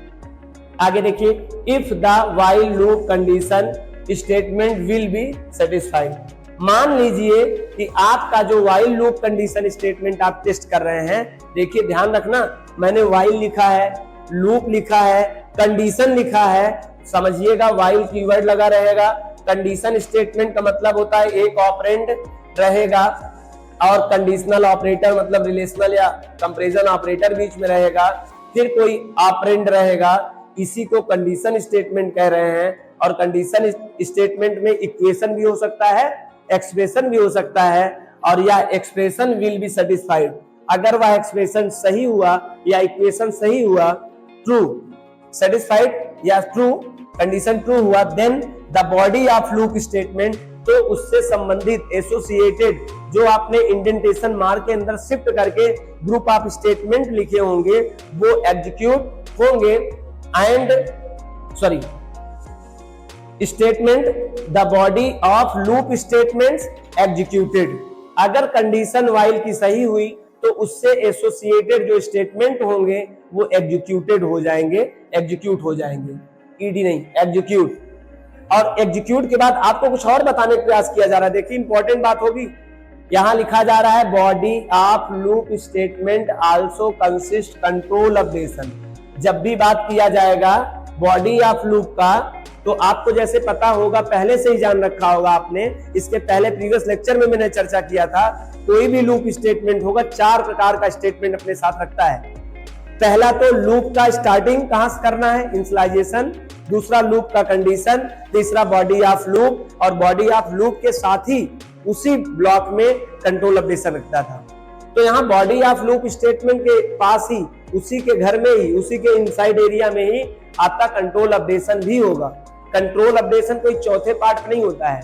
Speaker 1: आगे देखिए, if the while loop condition statement will be satisfied. मान लीजिए कि आपका जो व्हाइल लूप कंडीशन स्टेटमेंट आप टेस्ट कर रहे हैं, देखिए ध्यान रखना, मैंने व्हाइल लिखा है, लूप लिखा है, कंडीशन लिखा है, समझिएगा व्हाइल कीवर्ड लगा रहेगा। कंडीशन स्टेटमेंट का मतलब होता है एक ऑपरेंड रहेगा और कंडीशनल ऑपरेटर मतलब रिलेशनल या कंपैरिजन ऑपरेटर बीच में रहेगा, फिर कोई ऑपरेंड रहेगा, इसी को कंडीशन स्टेटमेंट कह रहे हैं। और कंडीशन स्टेटमेंट में इक्वेशन भी हो सकता है, एक्सप्रेशन भी हो सकता है, और यह एक्सप्रेशन विल बी सेटिस्फाइड। अगर वह एक्सप्रेशन सही हुआ या इक्वेशन सही हुआ, ट्रू सेटिस्फाइड या ट्रू कंडीशन ट्रू हुआ, then the body of loop statement, तो उससे संबंधित एसोसिएटेड जो आपने इंडेंटेशन मार्क के अंदर शिफ्ट करके ग्रुप ऑफ स्टेटमेंट लिखे होंगे वो एग्जीक्यूट होंगे। And sorry statement the body of loop statements executed. अगर कंडीशन व्हाइल की सही हुई तो उससे एसोसिएटेड जो स्टेटमेंट होंगे वो एग्जीक्यूटेड हो जाएंगे, एग्जीक्यूट हो जाएंगे, ईडी नहीं एग्जीक्यूट। और एग्जीक्यूट के बाद आपको कुछ और बताने का प्रयास किया जा रहा है, देखिए इंपॉर्टेंट बात होगी, यहां लिखा जा रहा है body of loop statement also consist control updation. जब भी बात किया जाएगा बॉडी ऑफ लूप का, तो आपको जैसे पता होगा, पहले से ही जान रखा होगा आपने, इसके पहले प्रीवियस लेक्चर में मैंने चर्चा किया था, कोई भी लूप स्टेटमेंट होगा 4 प्रकार का स्टेटमेंट अपने साथ रखता है। पहला तो लूप का स्टार्टिंग कहां से करना है, इनिशियलाइजेशन, दूसरा लूप का कंडीशन, तीसरा बॉडी ऑफ लूप, और बॉडी ऑफ लूप के साथ ही उसी ब्लॉक में कंट्रोल अपडेशन रखता था। तो यहाँ बॉडी ऑफ लूप स्टेटमेंट के पास ही, उसी के घर में ही, उसी के इनसाइड एरिया में ही आपका कंट्रोल अपडेशन भी होगा। कंट्रोल अपडेशन कोई चौथे पार्ट में नहीं होता है,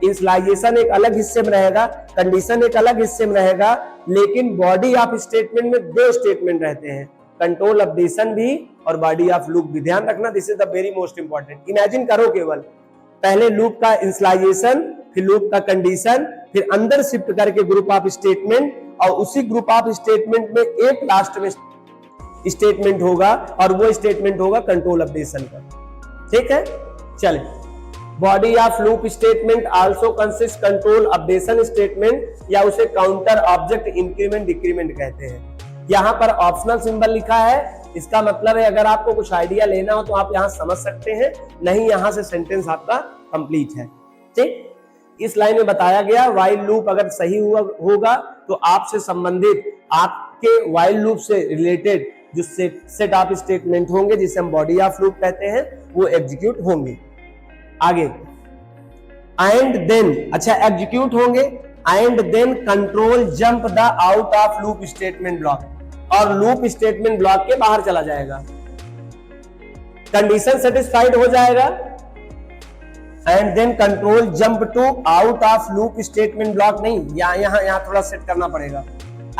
Speaker 1: इनिशियलाइजेशन एक अलग हिस्से में रहेगा, कंडीशन एक अलग हिस्से में रहेगा, लेकिन बॉडी ऑफ स्टेटमेंट में 2 स्टेटमेंट रहते हैं, कंट्रोल अपडेशन भी और बॉडी ऑफ लूप भी। ध्यान रखना, this is the very most important. Imagine करो केवल पहले लूप का इनिशियलाइजेशन, फिर लूप का कंडीशन, फिर अंदर शिफ्ट करके ग्रुप ऑफ स्टेटमेंट, और उसी ग्रुप ऑफ स्टेटमेंट में एक लास्ट में स्टेटमेंट होगा और वो स्टेटमेंट होगा कंट्रोल अपडेशन का। ठीक है, चले, body of loop statement also consist control updation statement, या उसे काउंटर ऑब्जेक्ट इंक्रीमेंट डिक्रीमेंट कहते हैं। यहां पर ऑप्शनल सिंबल लिखा है, इसका मतलब है अगर आपको कुछ आइडिया लेना हो तो आप यहां समझ सकते हैं, नहीं यहां से सेंटेंस आपका कंप्लीट है। ठीक, इस लाइन में बताया गया व्हाइल लूप अगर सही होगा तो आपसे संबंधित, आपके व्हाइल लूप से रिलेटेड जो सेट ऑफ स्टेटमेंट होंगे जिसे हम बॉडी ऑफ लूप कहते हैं वो एग्जीक्यूट होंगे। आगे एंड देन, अच्छा एग्जीक्यूट होंगे and then control jump the out of loop statement block, और लूप स्टेटमेंट ब्लॉक के बाहर चला जाएगा। कंडीशन सेटिस्फाइड हो जाएगा and then control jump to out of loop statement block, नहीं यहां थोड़ा सेट करना पड़ेगा।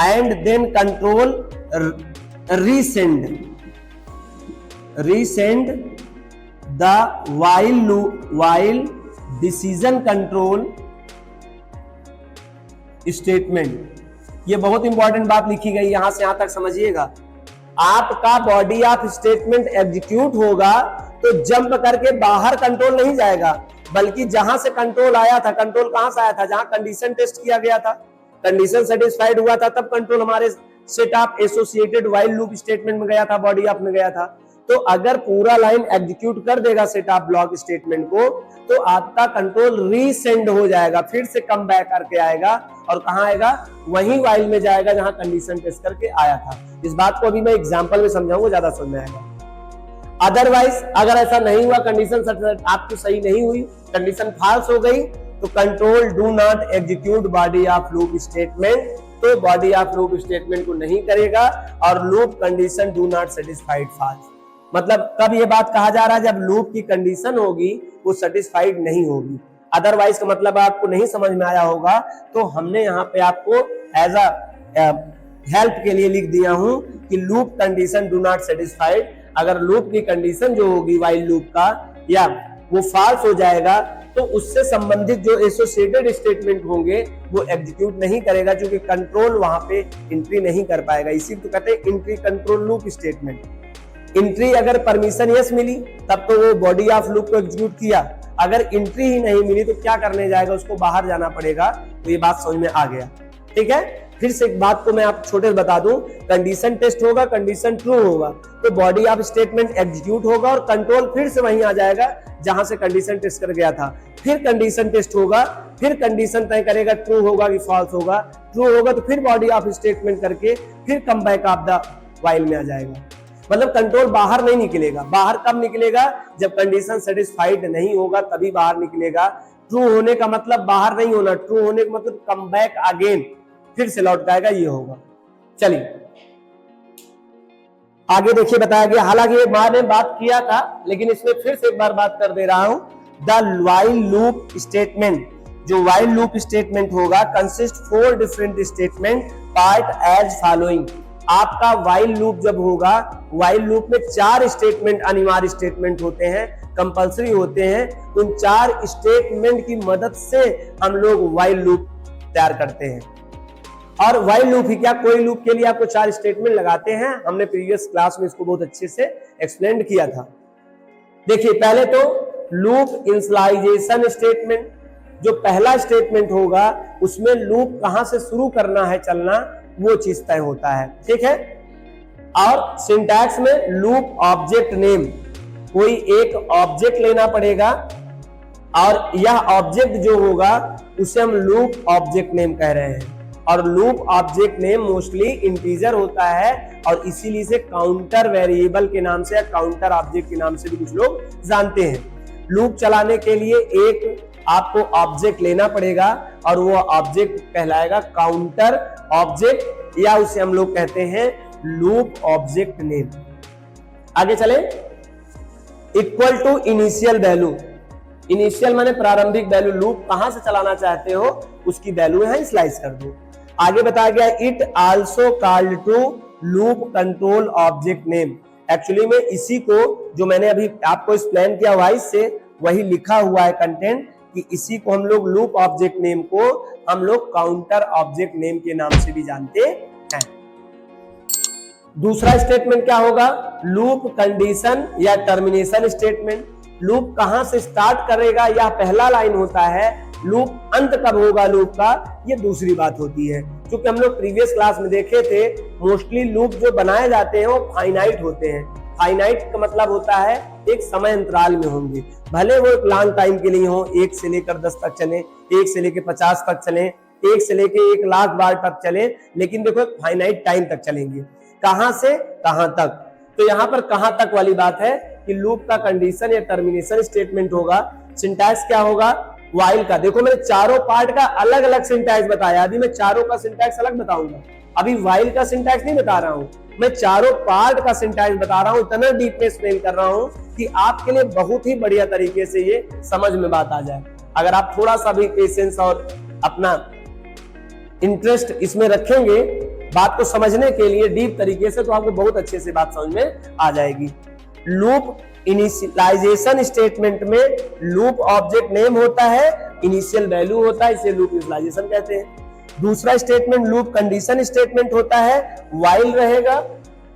Speaker 1: And then control resend the while decision control statement. ये बहुत इंपॉर्टेंट बात लिखी गई, यहां से यहां तक समझिएगा। आपका बॉडी ऑफ स्टेटमेंट एग्जीक्यूट होगा तो जंप करके बाहर कंट्रोल नहीं जाएगा, बल्कि जहां से कंट्रोल आया था, कंट्रोल कहां से आया था, जहां कंडीशन टेस्ट किया गया था, कंडीशन सेटिस्फाइड हुआ था, तब कंट्रोल हमारे set of associated while loop statement में गया था, बॉडी ऑफ में गया था। तो अगर पूरा लाइन एग्जीक्यूट कर देगा सेट ऑफ ब्लॉक स्टेटमेंट को, तो आपका कंट्रोल रीसेंड हो जाएगा, फिर से कम बैक करके आएगा, और कहां आएगा, वही व्हाइल में जाएगा जहां कंडीशन टेस्ट करके आया था। इस बात को अभी मैं एग्जांपल में समझाऊंगा, ज्यादा समझ में आएगा। अदरवाइज अगर ऐसा नहीं हुआ, कंडीशन आपकी सही नहीं हुई, कंडीशन फॉल्स हो गई, तो control do not execute body of loop statement, तो बॉडी ऑफ लूप स्टेटमेंट को नहीं करेगा, और loop condition do not satisfied false. मतलब कब ये बात कहा जा रहा है, जब लूप की कंडीशन होगी वो सेटिस्फाइड नहीं होगी। अदरवाइज का मतलब आपको नहीं समझ में आया होगा, तो हमने यहाँ पे आपको एज अ हेल्प के लिए लिख दिया हूं कि loop condition do not satisfied. अगर लूप की कंडीशन जो होगी व्हाइल लूप का, या वो फॉल्स हो जाएगा, तो उससे संबंधित जो एसोसिएटेड स्टेटमेंट होंगे वो एग्जीक्यूट नहीं करेगा, क्योंकि कंट्रोल वहां पे एंट्री नहीं कर पाएगा। इसी को कहते हैं entry control loop statement. Entry अगर परमिशन यस मिली तब तो वो बॉडी ऑफ लूप को एग्जीक्यूट किया, अगर एंट्री ही नहीं मिली तो क्या करने जाएगा, उसको बाहर जाना पड़ेगा। तो ये बात समझ में आ गया, ठीक है। फिर से एक बात को मैं आप छोटे से बता दूं, कंडीशन टेस्ट होगा, कंडीशन ट्रू होगा, तो बॉडी ऑफ स्टेटमेंट एग्जीक्यूट होगा और कंट्रोल फिर से वहीं आ जाएगा जहां से कंडीशन टेस्ट कर गया था। फिर कंडीशन टेस्ट होगा, फिर कंडीशन तय करेगा ट्रू होगा कि फॉल्स होगा। ट्रू होगा तो फिर बॉडी ऑफ स्टेटमेंट करके फिर कम बैक ऑफ द व्हाइल में आ जाएगा। मतलब कंट्रोल बाहर नहीं निकलेगा। बाहर कब निकलेगा, जब कंडीशन सेटिस्फाइड नहीं होगा तभी बाहर निकलेगा। ट्रू होने का मतलब बाहर नहीं होना, ट्रू होने का मतलब कम बैक अगेन, फिर से लौट आएगा, ये होगा। चलिए आगे देखिए, बताया गया, हालांकि एक बार ने बात किया था लेकिन इसमें फिर से एक बार बात कर दे रहा हूं। द व्हाइल लूप स्टेटमेंट, जो व्हाइल लूप स्टेटमेंट होगा, consist 4 different statement part as following. आपका व्हाइल लूप जब होगा, व्हाइल लूप में 4 स्टेटमेंट अनिवार्य स्टेटमेंट होते हैं, कंपल्सरी होते हैं। उन 4 स्टेटमेंट की मदद से हम लोग व्हाइल लूप तैयार करते हैं। और व्हाइल लूप ही क्या, कोई लूप के लिए आपको 4 स्टेटमेंट लगाते हैं। हमने प्रीवियस क्लास में इसको बहुत अच्छे से एक्सप्लेन किया था। देखिए पहले तो लूप इनिशियलाइजेशन स्टेटमेंट, जो पहला स्टेटमेंट होगा उसमें लूप कहां से शुरू करना है चलना, वो चीज तय होता है, ठीक है। और सिंटैक्स में लूप ऑब्जेक्ट नेम, कोई एक ऑब्जेक्ट लेना पड़ेगा और यह ऑब्जेक्ट जो होगा उसे हम लूप ऑब्जेक्ट नेम कह रहे हैं। और loop object name mostly integer होता है और इसीलिए इसे काउंटर वेरिएबल के नाम से या काउंटर ऑब्जेक्ट के नाम से भी कुछ लोग जानते हैं। लूप चलाने के लिए एक आपको ऑब्जेक्ट लेना पड़ेगा और वो ऑब्जेक्ट कहलाएगा काउंटर ऑब्जेक्ट, या उसे हम लोग कहते हैं लूप ऑब्जेक्ट नेम। आगे चले, equal to initial value. Initial माने प्रारंभिक वैल्यू, लूप कहां से चलाना चाहते हो उसकी वैल्यू यहां स्लाइस कर दो। आगे बताया गया, it also called to loop control object name. Actually में इसी को जो मैंने अभी आपको एक्सप्लेन किया वाइस से, वही लिखा हुआ है कंटेंट, कि इसी को हम लोग लूप ऑब्जेक्ट नेम को हम लोग काउंटर ऑब्जेक्ट नेम के नाम से भी जानते हैं। दूसरा स्टेटमेंट क्या होगा, लूप कंडीशन या टर्मिनेशन स्टेटमेंट। लूप कहां से स्टार्ट करेगा यह पहला लाइन होता है, लूप अंत कब होगा लूप का, ये दूसरी बात होती है। क्योंकि हम लोग प्रीवियस क्लास में देखे थे, मोस्टली लूप जो बनाए जाते हैं वो फाइनाइट होते हैं। फाइनाइट का मतलब होता है एक समय अंतराल में होंगे, भले वो एक लॉन्ग टाइम के लिए हो, 1 से लेकर 10 तक चले, 1 से लेकर 50 तक चले, 1 से लेकर 1 लाख बार तक चले, लेकिन देखो फाइनाइट टाइम तक चलेंगे। कहां से कहां तक, तो यहां पर कहां तक वाली बात है कि लूप का कंडीशन या टर्मिनेशन स्टेटमेंट होगा। सिंटैक्स क्या होगा, व्हाइल का, देखो मैंने चारों पार्ट का अलग अलग सिंटैक्स बताया, अभी मैं चारों का सिंटैक्स अलग बताऊंगा, अभी व्हाइल का सिंटैक्स नहीं बता रहा हूं, मैं चारों पार्ट का सिंटैक्स बता रहा हूं, इतना डीप में एक्सप्लेन कर रहा हूं कि आपके लिए बहुत ही बढ़िया तरीके से ये समझ में बात आ जाए। अगर आप थोड़ा सा भी पेशेंस और अपना इंटरेस्ट इसमें रखेंगे बात को समझने के लिए डीप तरीके से, तो आपको बहुत अच्छे से बात समझ में आ जाएगी। लूप इनिशियलाइजेशन स्टेटमेंट में लूप ऑब्जेक्ट नेम होता है, इनिशियल वैल्यू होता है, इसे लूप इनिशियलाइजेशन कहते हैं। दूसरा स्टेटमेंट लूप कंडीशन स्टेटमेंट होता है, व्हाइल रहेगा,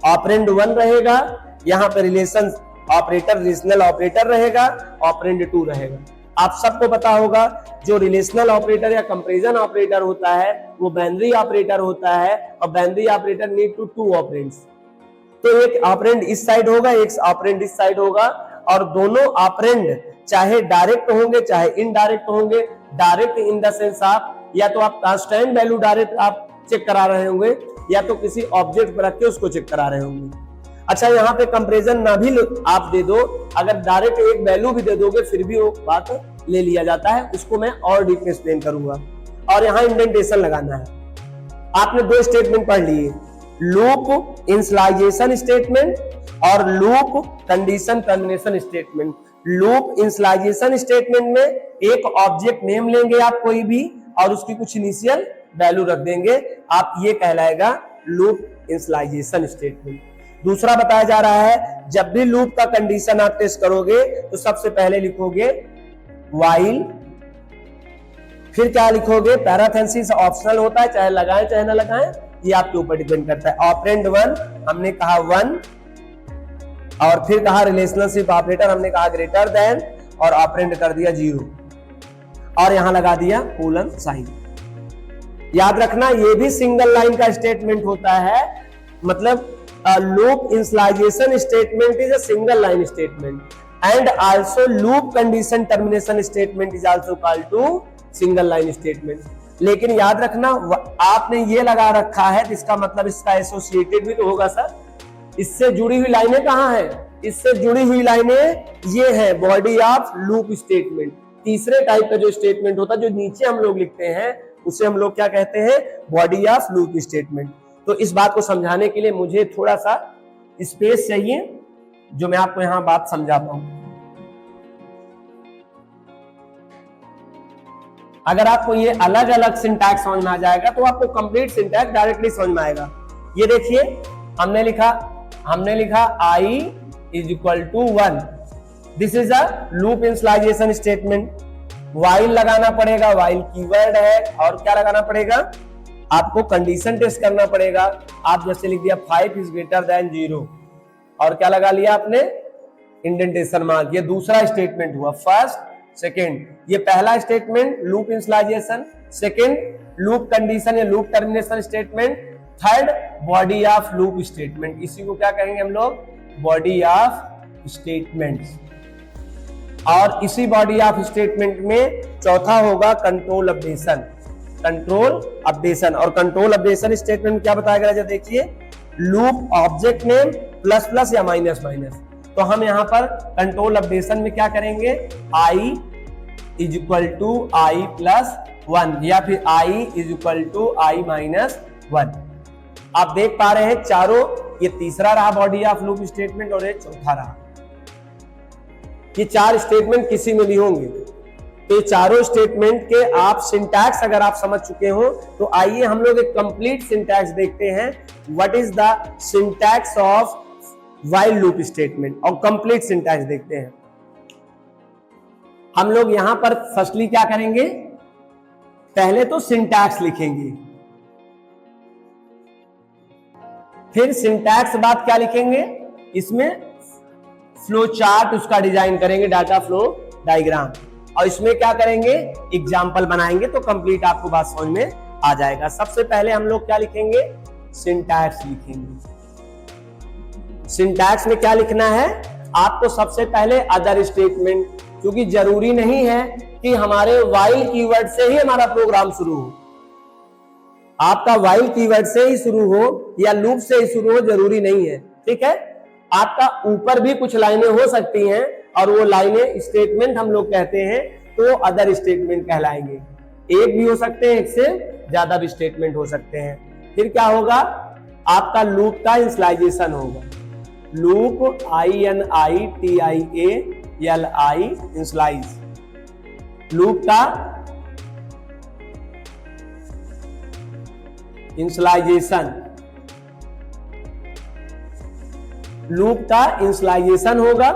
Speaker 1: ऑपरेंड 1 रहेगा, यहाँ पे रिलेशन ऑपरेटर रिलेशनल ऑपरेटर रहेगा, ऑपरेंड 2 रहेगा। आप सबको पता होगा जो रिलेशनल ऑपरेटर या कंपैरिजन ऑपरेटर होता है वो बाइनरी ऑपरेटर होता है, और binary operator need to 2 operands, तो एक ऑपरेंड इस साइड होगा, एक ऑपरेंड इस साइड होगा, और दोनों ऑपरेंड चाहे डायरेक्ट होंगे चाहे इनडायरेक्ट होंगे। डायरेक्ट इन द सेंस आप या तो आप कांस्टेंट वैल्यू डायरेक्ट आप चेक करा रहे होंगे, या तो किसी ऑब्जेक्ट पर रख के उसको चेक करा रहे होंगे। अच्छा, यहाँ पे कंपैरिजन ना भी आप दे दो, अगर डायरेक्ट एक वैल्यू भी दे दोगे फिर भी वो बात ले लिया जाता है, उसको मैं और डीप में एक्सप्लेन करूंगा। और यहाँ इंडेंटेशन लगाना है। आपने 2 स्टेटमेंट पढ़ लिए, लूप इनिशियलाइजेशन स्टेटमेंट और loop condition termination statement. Loop initialization statement में एक ऑब्जेक्ट नेम लेंगे आप कोई भी और उसकी कुछ इनिशियल वैल्यू रख देंगे, आप ये कहलाएगा लूप इनिशियलाइजेशन स्टेटमेंट। दूसरा बताया जा रहा है जब भी लूप का कंडीशन आप टेस्ट करोगे तो सबसे पहले लिखोगे व्हाइल, फिर क्या लिखोगे, पैराथेसिस ऑप्शनल होता है, चाहे लगाएं चाहे ना लगाएं, ये आपके ऊपर डिपेंड करता है। ऑपरेंड 1 हमने कहा 1, और फिर कहा रिलेशनशिप ऑपरेटर हमने कहा ग्रेटर देन, और ऑपरेंड कर दिया 0, और यहां लगा दिया कोलन साइन। याद रखना ये भी सिंगल लाइन का स्टेटमेंट होता है, मतलब loop initialization statement is a single line statement and also loop condition termination statement is also called to single line statement. लेकिन याद रखना आपने ये लगा रखा है तो इसका मतलब इसका एसोसिएटेड भी तो होगा सर, इससे जुड़ी हुई लाइनें कहां है, इससे जुड़ी हुई लाइनें ये है बॉडी ऑफ लूप स्टेटमेंट। तीसरे टाइप का जो स्टेटमेंट होता है जो नीचे हम लोग लिखते हैं उसे हम लोग क्या कहते हैं, बॉडी ऑफ लूप स्टेटमेंट। तो इस बात को समझाने के लिए मुझे थोड़ा सा स्पेस चाहिए जो मैं आपको यहां बात समझा पाऊं। अगर आपको ये अलग अलग सिंटैक्स समझ में आ जाएगा तो आपको कंप्लीट सिंटैक्स डायरेक्टली समझ में आएगा। ये देखिए हमने लिखा i is equal to 1, this is a loop initialization statement. While लगाना पड़ेगा, व्हाइल कीवर्ड है, और क्या लगाना पड़ेगा, आपको कंडीशन टेस्ट करना पड़ेगा। आप जैसे लिख दिया 5 इज ग्रेटर देन 0, और क्या लगा लिया आपने, इंडेंटेशन मार्क। ये दूसरा स्टेटमेंट हुआ, फर्स्ट सेकेंड। ये पहला statement loop initialisation, second loop condition या loop termination statement, third body of loop statement. इसी को क्या कहेंगे हम लोग, बॉडी ऑफ स्टेटमेंट्स। और इसी बॉडी ऑफ स्टेटमेंट में चौथा होगा कंट्रोल अपडेशन। कंट्रोल अपडेशन, और कंट्रोल अपडेशन स्टेटमेंट में क्या बताया गया है, देखिए loop object name plus plus या माइनस माइनस। तो हम यहां पर कंट्रोल अपडेशन में क्या करेंगे, i is equal to i plus 1 या फिर i is equal to i minus 1। आप देख पा रहे हैं चारों, ये तीसरा रहा बॉडी ऑफ लूप स्टेटमेंट और ये चौथा रहा। ये 4 स्टेटमेंट किसी में भी होंगे, तो चारों स्टेटमेंट के आप सिंटैक्स अगर आप समझ चुके हो तो आइए हम लोग एक कंप्लीट सिंटैक्स देखते हैं। What is the syntax of while loop statement, और कंप्लीट सिंटैक्स देखते हैं। हम लोग यहां पर फर्स्टली क्या करेंगे, पहले तो सिंटैक्स लिखेंगे, फिर सिंटैक्स बाद क्या लिखेंगे, इसमें फ्लो चार्ट उसका डिजाइन करेंगे, डाटा फ्लो डायग्राम, और इसमें क्या करेंगे, एग्जाम्पल बनाएंगे, तो कंप्लीट आपको बात समझ में आ जाएगा। सबसे पहले हम लोग क्या लिखेंगे, सिंटैक्स लिखेंगे। सिंटैक्स में क्या लिखना है आपको, सबसे पहले अदर स्टेटमेंट, क्योंकि जरूरी नहीं है कि हमारे व्हाइल कीवर्ड से ही हमारा प्रोग्राम शुरू हो। आपका व्हाइल कीवर्ड से ही शुरू हो या लूप से ही शुरू हो, जरूरी नहीं है, ठीक है। आपका ऊपर भी कुछ लाइनें हो सकती हैं और वो लाइनें स्टेटमेंट हम लोग कहते हैं। तो अदर स्टेटमेंट कहलाएंगे। एक भी हो सकते हैं, एक से ज्यादा भी स्टेटमेंट हो सकते हैं। फिर क्या होगा, आपका लूप का इनिशियलाइजेशन होगा। लूप INITIALI इनिशियलाइज, लूप का इनिशियलाइजेशन, लूप का इनिशियलाइजेशन होगा।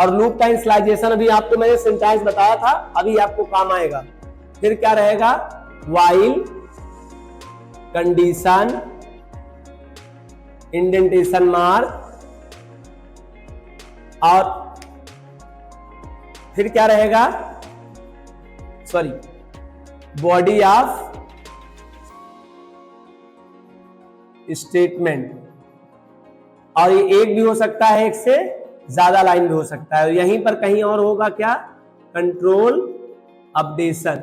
Speaker 1: और लूप का इनिशियलाइजेशन अभी आपको मैंने सिंटैक्स बताया था, अभी आपको काम आएगा। फिर क्या रहेगा, व्हाइल कंडीशन इंडेंटेशन मार्क, और फिर क्या रहेगा, सॉरी, बॉडी ऑफ स्टेटमेंट। और ये एक भी हो सकता है, एक से ज्यादा लाइन भी हो सकता है। यहीं पर कहीं और होगा क्या, कंट्रोल अपडेशन,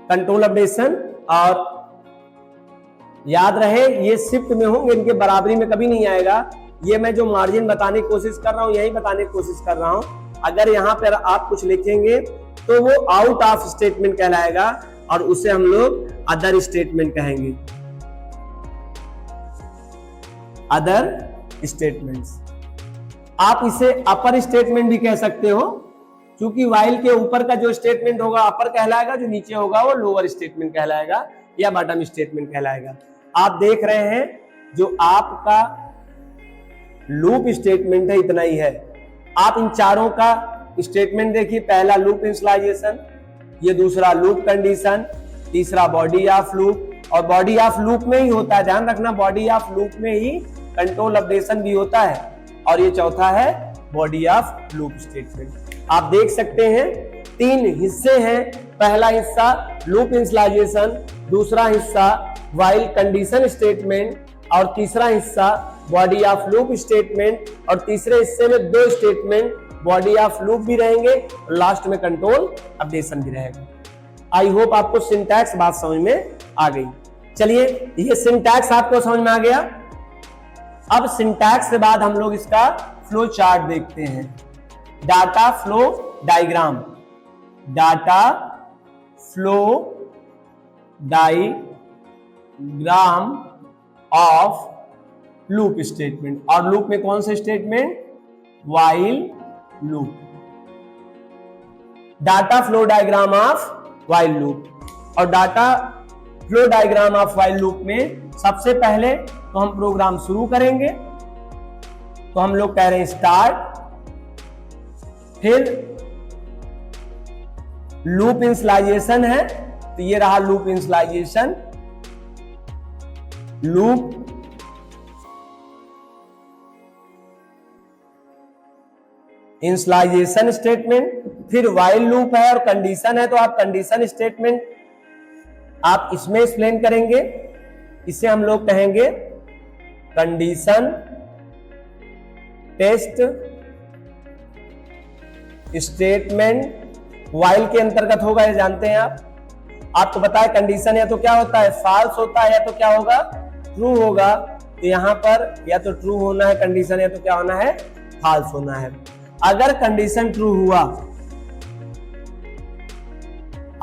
Speaker 1: कंट्रोल अपडेशन। और याद रहे ये शिफ्ट में होंगे, इनके बराबरी में कभी नहीं आएगा। ये मैं जो मार्जिन बताने की कोशिश कर रहा हूं, यही बताने की कोशिश कर रहा हूं। अगर यहां पर आप कुछ लिखेंगे तो वो आउट ऑफ स्टेटमेंट कहलाएगा, और उसे हम लोग अदर स्टेटमेंट कहेंगे, अदर स्टेटमेंट्स। आप इसे अपर स्टेटमेंट भी कह सकते हो, क्योंकि व्हाइल के ऊपर का जो स्टेटमेंट होगा अपर कहलाएगा, जो नीचे होगा वो लोअर स्टेटमेंट कहलाएगा या बॉटम स्टेटमेंट कहलाएगा। आप देख रहे हैं जो आपका लूप स्टेटमेंट है इतना ही है। आप इन चारों का स्टेटमेंट देखिए, पहला लूप इनिशियलाइजेशन, ये दूसरा लूप कंडीशन, तीसरा बॉडी ऑफ लूप। और बॉडी ऑफ लूप में ही होता है, ध्यान रखना, बॉडी ऑफ लूप में ही कंट्रोल अपडेशन भी होता है। और ये चौथा है बॉडी ऑफ लूप स्टेटमेंट। आप देख सकते हैं तीन हिस्से हैं, पहला हिस्सा लूप इनिशियलाइजेशन, दूसरा हिस्सा व्हाइल कंडीशन स्टेटमेंट, और तीसरा हिस्सा बॉडी ऑफ लूप स्टेटमेंट। और तीसरे हिस्से में दो स्टेटमेंट, बॉडी ऑफ लूप भी रहेंगे और लास्ट में कंट्रोल अपडेशन भी रहेगा। आई होप आपको सिंटैक्स बात समझ में आ गई। चलिए, ये सिंटैक्स आपको समझ में आ गया। अब सिंटैक्स के बाद हम लोग इसका फ्लो चार्ट देखते हैं। Data flow diagram, data flow diagram of loop statement. और लूप में कौन से statement, while loop, data flow diagram of while loop. और data flow diagram of while loop में सबसे पहले तो हम प्रोग्राम शुरू करेंगे, तो हम लोग कह रहे हैं स्टार्ट, फिर लूप इनिशियलाइजेशन है, तो ये रहा loop initialization, loop initialization statement, फिर व्हाइल लूप है और कंडीशन है, तो आप कंडीशन स्टेटमेंट आप इसमें एक्सप्लेन करेंगे। इसे हम लोग कहेंगे कंडीशन टेस्ट स्टेटमेंट। व्हाइल के अंतर्गत होगा, ये जानते हैं आप। आपको बताया कंडीशन या तो क्या होता है, फॉल्स होता है, या तो क्या होगा, ट्रू होगा। तो यहां पर या तो ट्रू होना है कंडीशन, या तो क्या होना है, फॉल्स होना है। अगर कंडीशन ट्रू हुआ,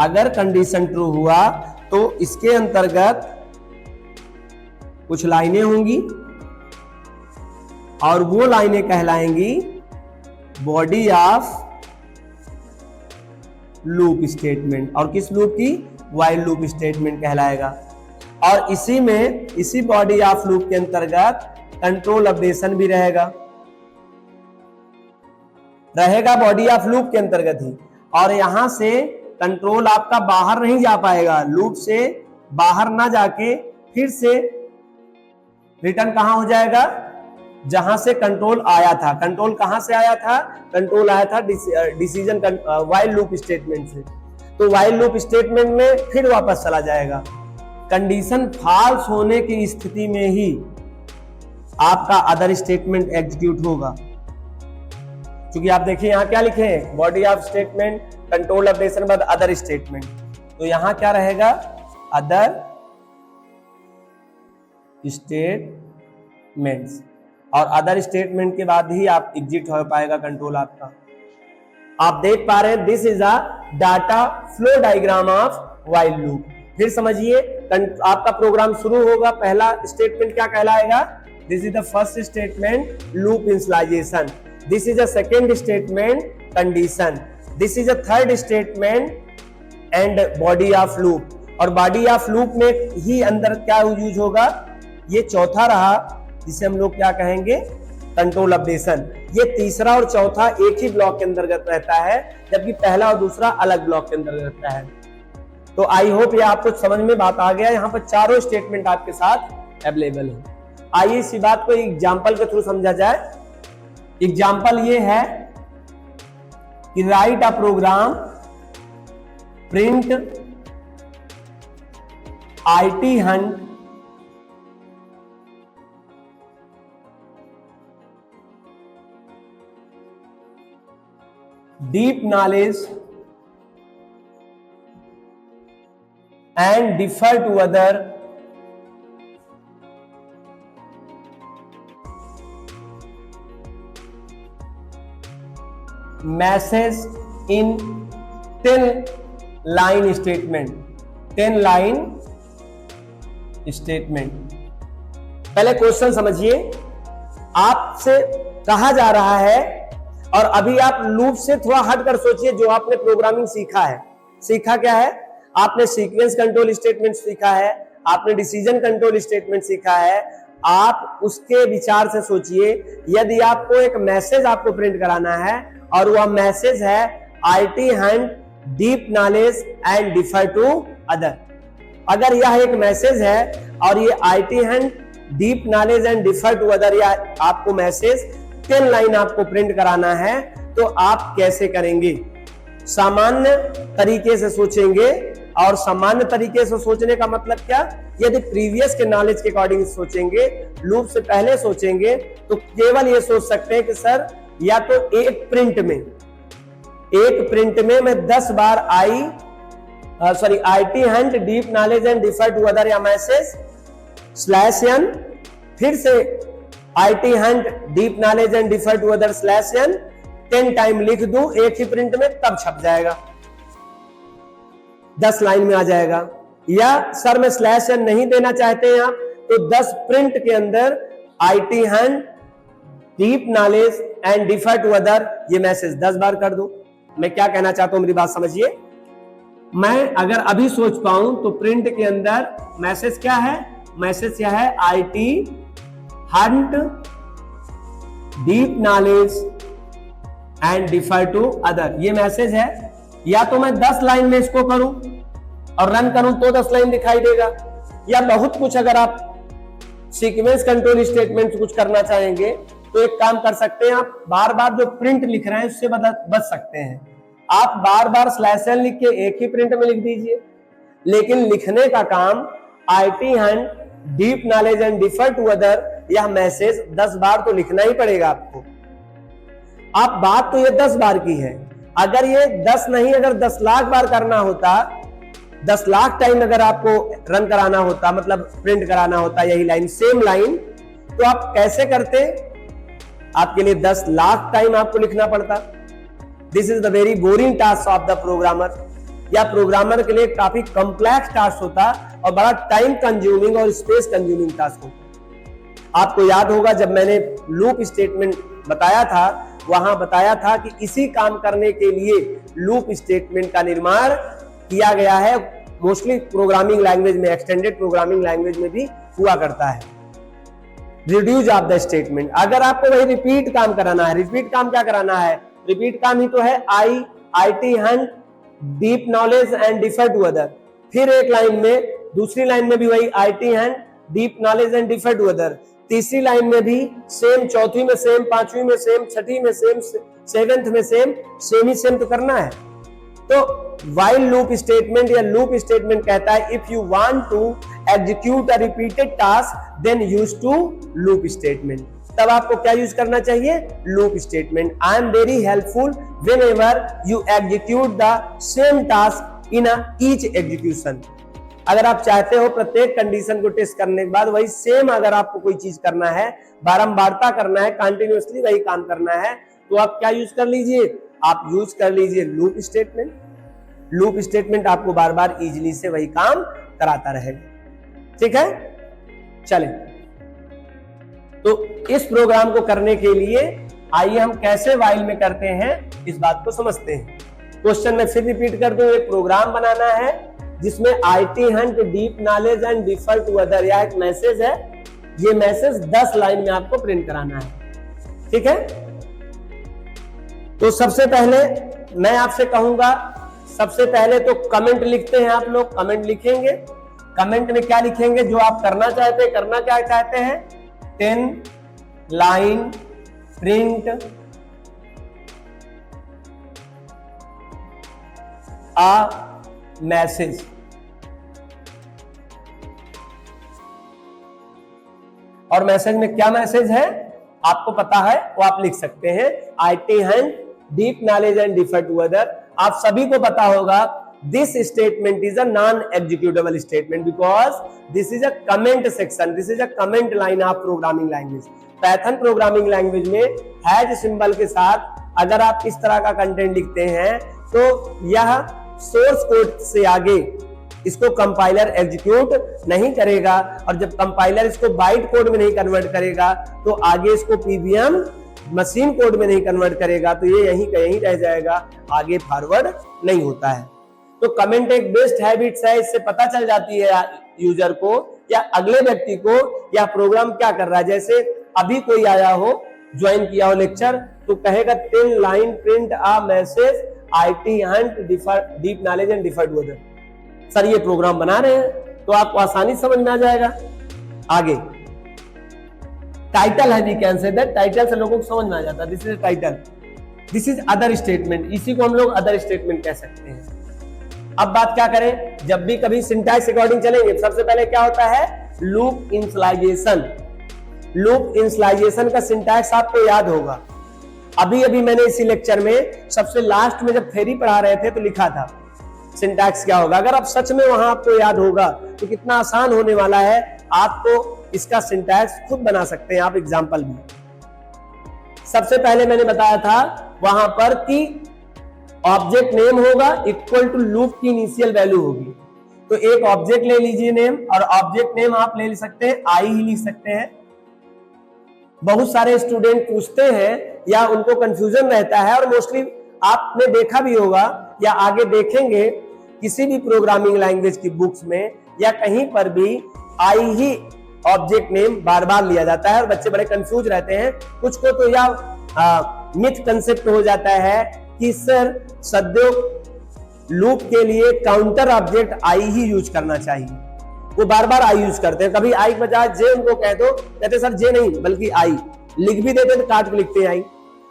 Speaker 1: अगर कंडीशन ट्रू हुआ तो इसके अंतर्गत कुछ लाइनें होंगी, और वो लाइनें कहलाएंगी बॉडी ऑफ लूप स्टेटमेंट। और किस लूप की, व्हाइल लूप स्टेटमेंट कहलाएगा। और इसी में, इसी बॉडी ऑफ लूप के अंतर्गत कंट्रोल अपडेशन भी रहेगा बॉडी ऑफ लूप के अंतर्गत ही। और यहां से कंट्रोल आपका बाहर नहीं जा पाएगा, लूप से बाहर ना जाके फिर से रिटर्न कहां हो जाएगा, जहां से कंट्रोल आया था। कंट्रोल कहां से आया था, कंट्रोल आया था डिसीजन व्हाइल लूप स्टेटमेंट से। तो व्हाइल लूप स्टेटमेंट में फिर वापस चला जाएगा। कंडीशन फॉल्स होने की स्थिति में ही आपका अदर स्टेटमेंट एग्जीक्यूट होगा। क्योंकि आप देखिए यहां क्या लिखे हैं, body of statement, control updation बाद अदर स्टेटमेंट। तो यहां क्या रहेगा, अदर स्टेटमेंट्स। और अदर स्टेटमेंट के बाद ही आप एग्जिट हो पाएगा कंट्रोल आपका। आप देख पा रहे हैं, this is a data flow diagram of while loop. फिर समझिए, आपका प्रोग्राम शुरू होगा, पहला स्टेटमेंट क्या कहलाएगा? This is the first statement, loop initialization. This is the second statement, condition. This is the third statement and body of loop. और body of loop में ही अंदर क्या यूज होगा? ये चौथा रहा, जिसे हम लोग क्या कहेंगे? Control updation. ये तीसरा और चौथा एक ही ब्लॉक के अंतर्गत रहता है, जबकि पहला और दूसरा अलग ब्लॉक के अंतर्गत रहता है। तो आई होप ये आपको समझ में बात आ गया। यहाँ पर चारों स्टेटमेंट आपके साथ अवेलेबल है। आइए इसी बात को एग्जाम्पल के थ्रू समझा जाए। एग्जाम्पल ये है कि write a program print IT hunt deep knowledge and defer to other message in 10-line statement। 10 line statement. पहले क्वेश्चन समझिए, आपसे कहा जा रहा है, और अभी आप लूप से थोड़ा हटकर सोचिए, जो आपने प्रोग्रामिंग सीखा है। सीखा क्या है? आपने सीक्वेंस कंट्रोल स्टेटमेंट सीखा है, आपने डिसीजन कंट्रोल स्टेटमेंट सीखा है। आप उसके विचार से सोचिए, यदि आपको एक मैसेज आपको प्रिंट कराना है और वह मैसेज है IT hunt deep knowledge and defer to other। अगर यह एक मैसेज है और ये IT hunt deep knowledge and defer to other, या आपको मैसेज 10 लाइन आपको प्रिंट कराना है, तो आप कैसे करेंगे? सामान्य तरीके से सोचेंगे। और सामान्य तरीके से सोचने का मतलब क्या? यदि प्रीवियस के नॉलेज के अकॉर्डिंग सोचेंगे, लूप से पहले सोचेंगे, तो केवल ये सोच सकते हैं कि सर, या तो एक प्रिंट में मैं 10 बार IT hunt deep knowledge and defer to other या मैसेज /n, फिर से IT hunt deep knowledge and defer to other /n 10 time लिख दूं एक ही प्रिंट में, तब छप जाएगा, 10 लाइन में आ जाएगा। या सर मैं /n नहीं देना चाहते हैं आप, तो 10 प्रिंट के अंदर IT hunt deep knowledge and defer to other ये मैसेज 10 बार कर दूं। मैं क्या कहना चाहता हूं, मेरी बात समझिए। मैं अगर अभी सोच पाऊं तो प्रिंट के अंदर मैसेज क्या है? मैसेज क्या है? IT hunt deep knowledge and defer to other ये मैसेज है। या तो मैं 10 लाइन में इसको करूं और रन करूं तो 10 लाइन दिखाई देगा, या बहुत कुछ अगर आप सीक्वेंस कंट्रोल स्टेटमेंट से कुछ करना चाहेंगे तो एक काम कर सकते हैं, आप बार बार जो प्रिंट लिख रहे हैं उससे बच सकते हैं। आप बार बार /n लिख के एक ही प्रिंट में लिख दीजिए, लेकिन लिखने का काम IT hunt deep knowledge and defer to other यह मैसेज 10 बार तो लिखना ही पड़ेगा आपको। आप बात तो ये 10 बार की है, अगर ये 10 नहीं, अगर 10 लाख बार करना होता, 10 लाख टाइम अगर आपको रन कराना होता, मतलब प्रिंट कराना होता यही लाइन, सेम लाइन, तो आप कैसे करते? आपके लिए 10 लाख टाइम आपको लिखना पड़ता। This is the very boring task of the programmer, या प्रोग्रामर के लिए काफी कॉम्प्लेक्स टास्क होता और बड़ा टाइम कंज्यूमिंग और स्पेस कंज्यूमिंग टास्क होता। आपको याद होगा जब मैंने लूप स्टेटमेंट बताया था, वहां बताया था कि इसी काम करने के लिए लूप स्टेटमेंट का निर्माण किया गया है। मोस्टली प्रोग्रामिंग लैंग्वेज में, एक्सटेंडेड प्रोग्रामिंग लैंग्वेज में भी हुआ करता है। रिड्यूस ऑफ द स्टेटमेंट, अगर आपको वही रिपीट काम कराना है, रिपीट काम क्या कराना है? रिपीट काम ही तो है IT hunt deep knowledge and defer to other। फिर एक लाइन में, दूसरी लाइन में भी वही IT hunt deep knowledge and defer to other, तीसरी लाइन में भी सेम, चौथी में सेम, पांचवी में सेम, छठी में सेम, 7th में सेम ही सेम तो करना है। तो while लूप स्टेटमेंट या लूप स्टेटमेंट कहता है if you want to execute a repeated task then use to loop statement. तब आपको क्या यूज करना चाहिए? Loop statement. I am very helpful whenever you execute the same task in each execution. अगर आप चाहते हो प्रत्येक कंडीशन को टेस्ट करने के बाद वही सेम अगर आपको कोई चीज करना है, बारंबारता करना है, कंटिन्यूअसली वही काम करना है, तो आप क्या यूज कर लीजिए? आप यूज कर लीजिए लूप स्टेटमेंट। लूप स्टेटमेंट आपको बार बार इजीली से वही काम कराता रहेगा। ठीक है, चलें तो इस प्रोग्राम को करने के लिए आइए हम कैसे व्हाइल में करते हैं इस बात को समझते हैं। क्वेश्चन में फिर रिपीट कर दूं, एक प्रोग्राम बनाना है जिसमें IT hunt, deep knowledge and differ to other, या एक मैसेज है, ये मैसेज 10 लाइन में आपको प्रिंट कराना है। ठीक है, तो सबसे पहले मैं आपसे कहूंगा, सबसे पहले तो कमेंट लिखते हैं आप लोग, कमेंट लिखेंगे। कमेंट में क्या लिखेंगे, जो आप करना चाहते हैं, करना क्या चाहते हैं, 10 लाइन प्रिंट आ मैसेज। और मैसेज में क्या मैसेज है आपको पता है, वो आप लिख सकते हैं, IT hunt, deep knowledge and differ to other. आप सभी को पता होगा this statement is a non executable statement because this is a comment section, this is a comment line of programming language. Python programming language में hash symbol के साथ अगर आप इस तरह का कंटेंट लिखते हैं तो यह सोर्स कोड से आगे इसको कंपाइलर एग्जीक्यूट नहीं करेगा, और जब कंपाइलर इसको बाइट कोड में नहीं कन्वर्ट करेगा तो आगे इसको पीबीएम मशीन कोड में नहीं कन्वर्ट करेगा, तो ये यहीं का यहीं रह जाएगा, आगे फॉरवर्ड नहीं होता है। तो कमेंट एक बेस्ट हैबिट्स है, इससे पता चल जाती है यूजर को या अगले व्यक्ति को या प्रोग्राम क्या कर रहा है। जैसे अभी कोई आया हो, ज्वाइन किया हो लेक्चर, तो कहेगा 10 line print a message IT hunt, deep knowledge and differ to other. Sir ये प्रोग्राम बना रहे हैं, तो आपको आसानी समझ में आ जाएगा। आगे टाइटल है, we can say that, title से लोगों को समझ में आ जाता है, this is title, this is other statement, इसी को हम लोग अदर स्टेटमेंट कह सकते हैं। अब बात क्या करें, जब भी कभी सिंटैक्स अकॉर्डिंग चलेंगे, सबसे पहले क्या होता है, लूप इनिशियलाइजेशन। लूप इनिशियलाइजेशन का सिंटैक्स आपको याद होगा, अभी अभी मैंने इसी लेक्चर में सबसे लास्ट में जब थ्योरी पढ़ा रहे थे तो लिखा था सिंटैक्स क्या होगा। अगर आप सच में वहां आपको याद होगा तो कितना आसान होने वाला है, आपको इसका सिंटैक्स खुद बना सकते हैं आप, एग्जांपल भी। सबसे पहले मैंने बताया था वहां पर कि ऑब्जेक्ट नेम होगा इक्वल टू लूप की इनिशियल वैल्यू होगी। तो एक ऑब्जेक्ट ले लीजिए नेम, और ऑब्जेक्ट नेम आप ले सकते हैं आई ही लिख सकते हैं। बहुत सारे स्टूडेंट पूछते हैं या उनको कंफ्यूजन रहता है, और मोस्टली आपने देखा भी होगा या आगे देखेंगे किसी भी प्रोग्रामिंग लैंग्वेज की बुक्स में या कहीं पर भी आई ही ऑब्जेक्ट नेम बार बार लिया जाता है और बच्चे बड़े कंफ्यूज रहते हैं। कुछ को तो यह मिथ कंसेप्ट हो जाता है कि सर सद्यो लूप के लिए counter object I he use करना चाहिए, वो बार बार आई यूज करते हैं। कभी आई के बजाय जे उनको कह दो, कहते सर जे नहीं बल्कि आई, लिख भी देते तो काट के लिखते हैं आई।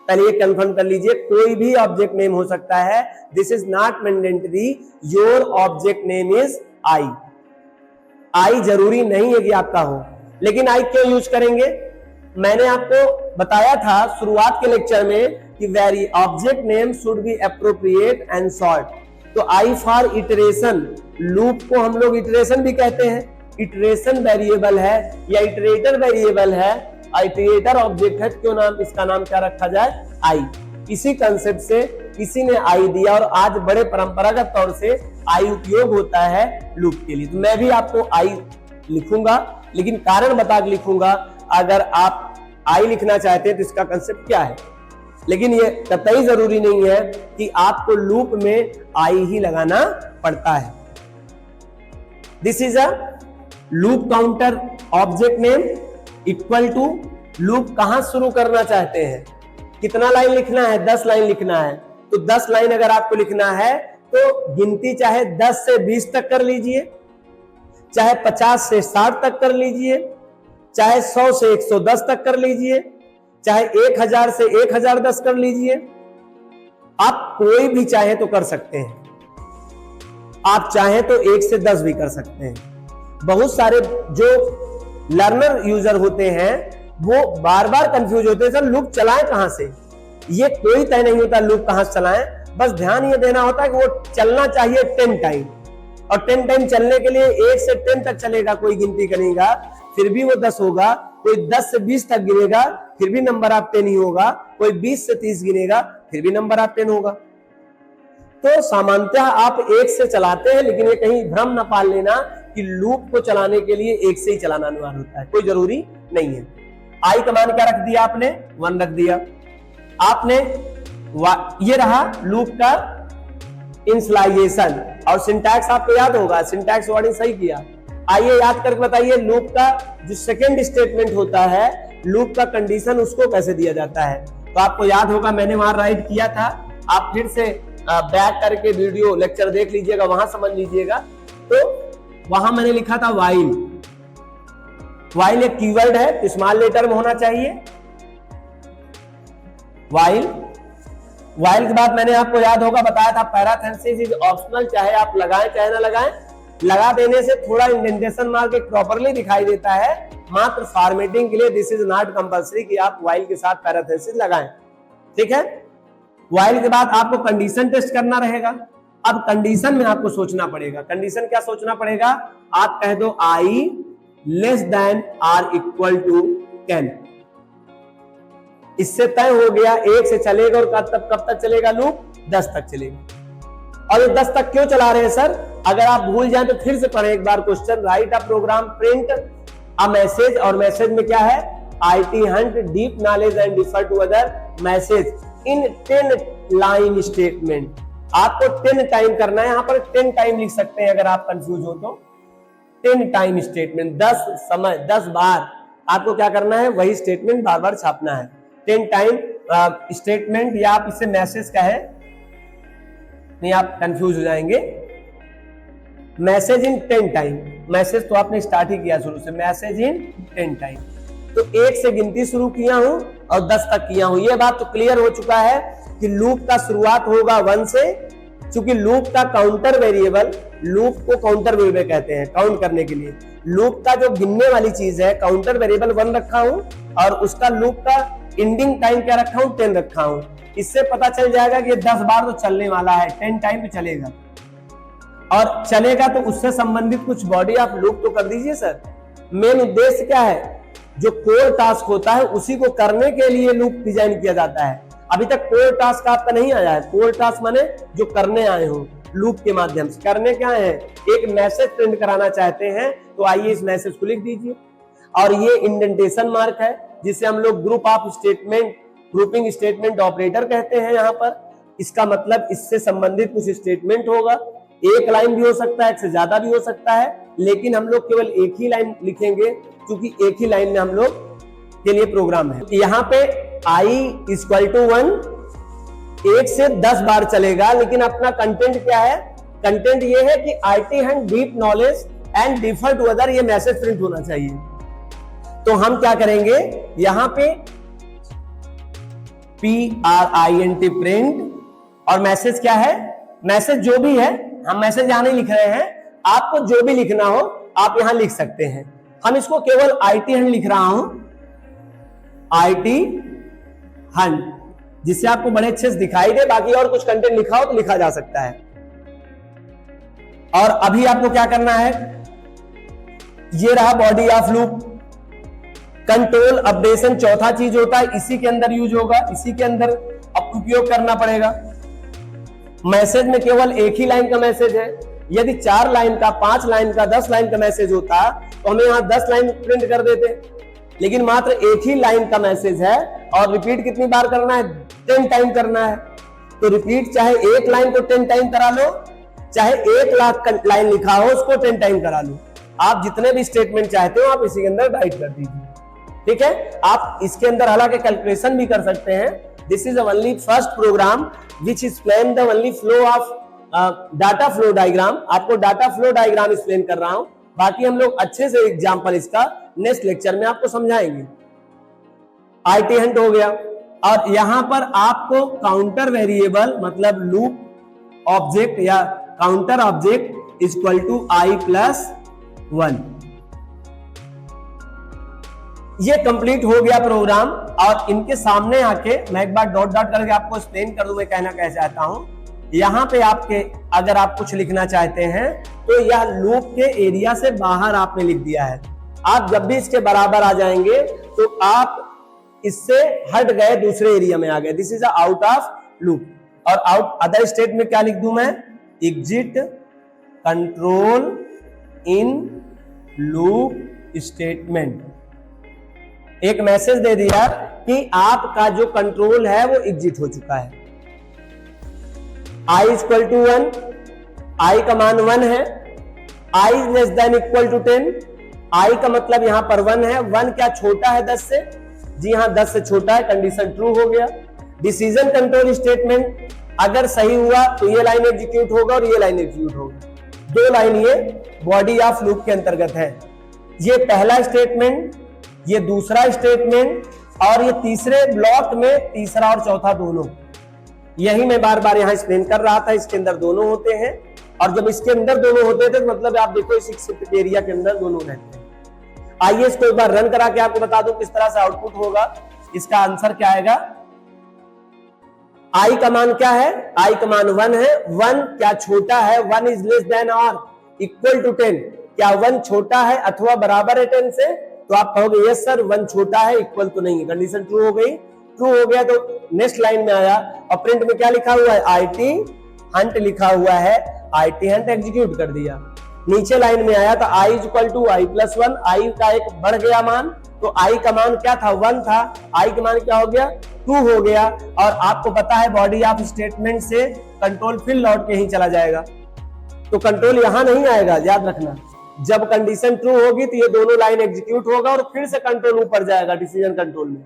Speaker 1: पहले ये कंफर्म कर लीजिए, कोई भी ऑब्जेक्ट नेम हो सकता है, this is not mandatory your object name is I. I जरूरी नहीं है कि आपका हो, लेकिन आई क्यों यूज करेंगे, मैंने आपको बताया था शुरुआत के लेक्चर में कि very object name should be appropriate and short. तो आई फॉर इटरेशन, लूप को हम लोग इटरेशन भी कहते हैं, इटरेशन वेरिएबल है या इटरेटर वेरिएबल है, इटरेटर ऑब्जेक्ट है, क्यों नाम इसका नाम क्या रखा जाए, आई। इसी कंसेप्ट से किसी ने आई दिया और आज बड़े परंपरागत तौर से आई उपयोग होता है लूप के लिए। तो मैं भी आपको आई लिखूंगा, लेकिन कारण बता के लिखूंगा। अगर आप आई लिखना चाहते हैं तो इसका कंसेप्ट क्या है, लेकिन ये कतई जरूरी नहीं है कि आपको लूप में आई ही लगाना पड़ता है। This is a loop counter object name equal to loop कहां शुरू करना चाहते हैं, कितना लाइन लिखना है, 10 लाइन लिखना है। तो 10 लाइन अगर आपको लिखना है तो गिनती चाहे 10 से 20 तक कर लीजिए, चाहे 50 से 60 तक कर लीजिए, चाहे 100 से 110 तक कर लीजिए, चाहे 1000 से 1010 कर लीजिए। आप कोई भी चाहे तो कर सकते हैं, आप चाहे तो 1 से 10 भी कर सकते हैं। बहुत सारे जो लर्नर यूजर होते हैं वो बार बार कंफ्यूज होते हैं, सर लूप चलाएं कहां से। ये कोई तय नहीं होता लूप कहां से चलाएं, बस ध्यान ये देना होता है कि वो चलना चाहिए 10 टाइम, और 10 टाइम चलने के लिए 1 से 10 तक चलेगा, कोई गिनती करेगा फिर भी वो 10 होगा, कोई 10 से 20 तक गिनेगा फिर भी नंबर आप 10 ही होगा, कोई 20 से 30 गिनेगा फिर भी नंबर ऑफ 10 होगा। तो सामान्यतः आप 1 से चलाते हैं, लेकिन ये कहीं भ्रम न पाल लेना कि लूप को चलाने के लिए 1 से ही चलाना अनिवार्य होता है, कोई जरूरी नहीं है। आई का मान क्या रख दिया आपने, 1 रख दिया आपने। ये रहा लूप का इनिशियलाइजेशन, और सिंटैक्स आपको याद होगा, सिंटैक्स वर्डिंग सही किया। आइए याद करके बताइए, लूप का जो सेकंड स्टेटमेंट होता है, लूप का कंडीशन, उसको कैसे दिया जाता है। तो आपको याद होगा, मैंने वहां राइट किया था, आप फिर से बैक करके वीडियो लेक्चर देख लीजिएगा, वहां समझ लीजिएगा। तो वहां मैंने लिखा था वाइल। वाइल एक कीवर्ड है, तो स्मॉल लेटर में होना चाहिए वाइल। वाइल के बाद मैंने आपको याद होगा बताया था पैराथेसिस इज ऑप्शनल, चाहे आप लगाएं चाहे ना लगाएं। लगा देने से थोड़ा इंडेंटेशन मार्क एक प्रॉपर्ली दिखाई देता है, मात्र फॉर्मेटिंग के लिए दिस इज नॉट कंपल्सरी कि आप वाइल के साथ पैराथेसिस लगाएं, ठीक है। वाइल के बाद आपको कंडीशन टेस्ट करना रहेगा। अब कंडीशन में आपको सोचना पड़ेगा। कंडीशन क्या सोचना पड़ेगा, आप कह दो I less than or equal to 10। इससे तय हो गया 1 से चलेगा, और कब तक चलेगा लूप, 10 तक चलेगा। और ये 10 तक क्यों चला रहे हैं सर, अगर आप भूल जाए तो फिर से पढ़े एक बार question. Write a program print a message, और मैसेज में क्या है, IT hunt deep knowledge and differ to other message in 10 line statement. आपको 10 टाइम करना है, यहां पर 10 टाइम लिख सकते हैं अगर आप कंफ्यूज हो तो। 10 टाइम स्टेटमेंट, 10 बार आपको क्या करना है, वही स्टेटमेंट बार बार छापना है। 10 टाइम स्टेटमेंट, या आप इसे मैसेज कहे, नहीं आप कंफ्यूज हो जाएंगे। मैसेज इन 10 टाइम, मैसेज तो आपने स्टार्ट ही किया शुरू से, मैसेज इन 10 टाइम। तो 1 से गिनती शुरू किया हूं और 10 तक किया हूं। यह बात तो क्लियर हो चुका है कि लूप का शुरुआत होगा 1 से, क्योंकि लूप का काउंटर वेरिएबल, लूप को काउंटर वेरिएबल कहते हैं काउंट करने के लिए। लूप का जो गिनने वाली चीज है, काउंटर वेरिएबल 1 रखा हूं, और उसका लूप का एंडिंग टाइम क्या रखा हूं, 10 रखा हूं। इससे पता चल जाएगा कि ये 10 बार तो चलने वाला है, 10 टाइम तो चलेगा। और चलेगा तो उससे संबंधित कुछ बॉडी आप लूप तो कर दीजिए सर। मेन उद्देश्य क्या है, जो कोर टास्क होता है उसी को करने के लिए लूप डिजाइन किया जाता है। अभी तक कोर टास्क आपका नहीं आया है। कोर टास्क माने जो करने आए हो लूप के माध्यम से। करने क्या है, एक मैसेज प्रिंट कराना चाहते हैं, तो आइए इस मैसेज को लिख दीजिए। और ये इंडेंटेशन मार्क है, जिसे हम लोग group of statement, grouping statement operator कहते हैं। यहाँ पर इसका मतलब इससे संबंधित कुछ स्टेटमेंट होगा। एक लाइन भी हो सकता है, एक से ज्यादा भी हो सकता है, लेकिन हम लोग केवल एक ही लाइन लिखेंगे, क्योंकि एक ही लाइन में हम लोग के लिए प्रोग्राम है। यहाँ पे i इक्वल टू 1 1 से 10 बार चलेगा, लेकिन अपना कंटेंट क्या है, कंटेंट ये है कि IT hunt deep knowledge and differ to other, ये मैसेज प्रिंट होना चाहिए। तो हम क्या करेंगे, यहां पे PRINT प्रिंट, और मैसेज क्या है, मैसेज जो भी है, हम मैसेज यहां नहीं लिख रहे हैं, आपको जो भी लिखना हो आप यहां लिख सकते हैं। हम इसको केवल IT हंट लिख रहा हूं, IT हंट, जिससे आपको बड़े अच्छे से दिखाई दे। बाकी और कुछ कंटेंट लिखा हो तो लिखा जा सकता है। और अभी आपको क्या करना है, ये रहा body of loop. Control updation चौथा चीज होता है, इसी के अंदर यूज होगा, इसी के अंदर अब उपयोग करना पड़ेगा। मैसेज में केवल एक ही लाइन का मैसेज है। यदि 4 लाइन का, 5 लाइन का, 10 लाइन का मैसेज होता तो हमें यहां 10 लाइन प्रिंट कर देते, लेकिन मात्र एक ही लाइन का मैसेज है, और रिपीट कितनी बार करना है, 10 टाइम करना है। तो रिपीट चाहे एक लाइन को 10 टाइम करा लो, चाहे 1 लाख लाइन लिखा हो उसको 10 टाइम करा लो। आप जितने भी स्टेटमेंट चाहते हो आप इसी के अंदर राइट कर दीजिए, ठीक है। आप इसके अंदर हालांकि कैलकुलेशन भी कर सकते हैं। This is only first program which explain the only flow of data flow diagram. आपको डाटा फ्लो डायग्राम एक्सप्लेन कर रहा हूं, बाकी हम लोग अच्छे से एग्जांपल इसका नेक्स्ट लेक्चर में आपको समझाएंगे। IT हंट हो गया, और यहां पर आपको काउंटर वेरिएबल मतलब लूप ऑब्जेक्ट या counter object equal to I+1, ये कंप्लीट हो गया प्रोग्राम। और इनके सामने आके मैं एक बार डॉट डॉट करके आपको एक्सप्लेन कर दूं मैं कहना क्या चाहता हूं। यहां पे आपके अगर आप कुछ लिखना चाहते हैं तो यह लूप के एरिया से बाहर आपने लिख दिया है। आप जब भी इसके बराबर आ जाएंगे तो आप इससे हट गए, दूसरे एरिया में आ गए। This is out of loop. और आउट अदर स्टेट में क्या लिख दूं मैं, exit control in loop statement. एक मैसेज दे दिया कि आपका जो कंट्रोल है वो एग्जिट हो चुका है। i इक्वल टू 1, i का मान 1 है, i less than equal to 10, i का मतलब यहां पर 1 है, 1 क्या छोटा है 10 से, जी हां 10 से छोटा है, कंडीशन ट्रू हो गया। डिसीजन कंट्रोल स्टेटमेंट अगर सही हुआ तो ये लाइन एग्जीक्यूट होगा और ये लाइन एग्जीक्यूट होगी। दो लाइन ये बॉडी ऑफ लूप के अंतर्गत है। ये पहला स्टेटमेंट, ये दूसरा स्टेटमेंट, और ये तीसरे ब्लॉक में तीसरा और चौथा दोनों। यही मैं बार बार यहां एक्सप्लेन कर रहा था, इसके अंदर दोनों होते हैं, और जब इसके अंदर दोनों होते थे तो मतलब आप देखो इस एक्सेप्ट एरिया के अंदर दोनों रहते हैं। आइए इसको एक बार रन करा के आपको बता दूं किस तरह से आउटपुट होगा। इसका आंसर क्या आएगा, i का मान क्या है, i का मान 1 है, 1 क्या छोटा है, 1 इज लेस देन और इक्वल टू 10, क्या 1 छोटा है अथवा बराबर है 10 से, तो आप कहोगे यस सर 1 छोटा है, इक्वल तो नहीं है। कंडीशन ट्रू हो गई, ट्रू हो गया तो नेक्स्ट लाइन में आया, और प्रिंट में क्या लिखा हुआ है, IT हंट लिखा हुआ है, IT हंट एग्जीक्यूट कर दिया। नीचे लाइन में आया तो i equal to i plus 1, i का एक बढ़ गया मान, तो i का मान क्या था 1 था, i का मान क्या हो गया 2 हो गया। और आपको पता है बॉडी ऑफ स्टेटमेंट से कंट्रोल फिर लौट के ही चला जाएगा, तो कंट्रोल यहां नहीं आएगा, याद रखना। जब कंडीशन ट्रू होगी तो ये दोनों लाइन एग्जीक्यूट होगा और फिर से कंट्रोल ऊपर जाएगा डिसीजन कंट्रोल में।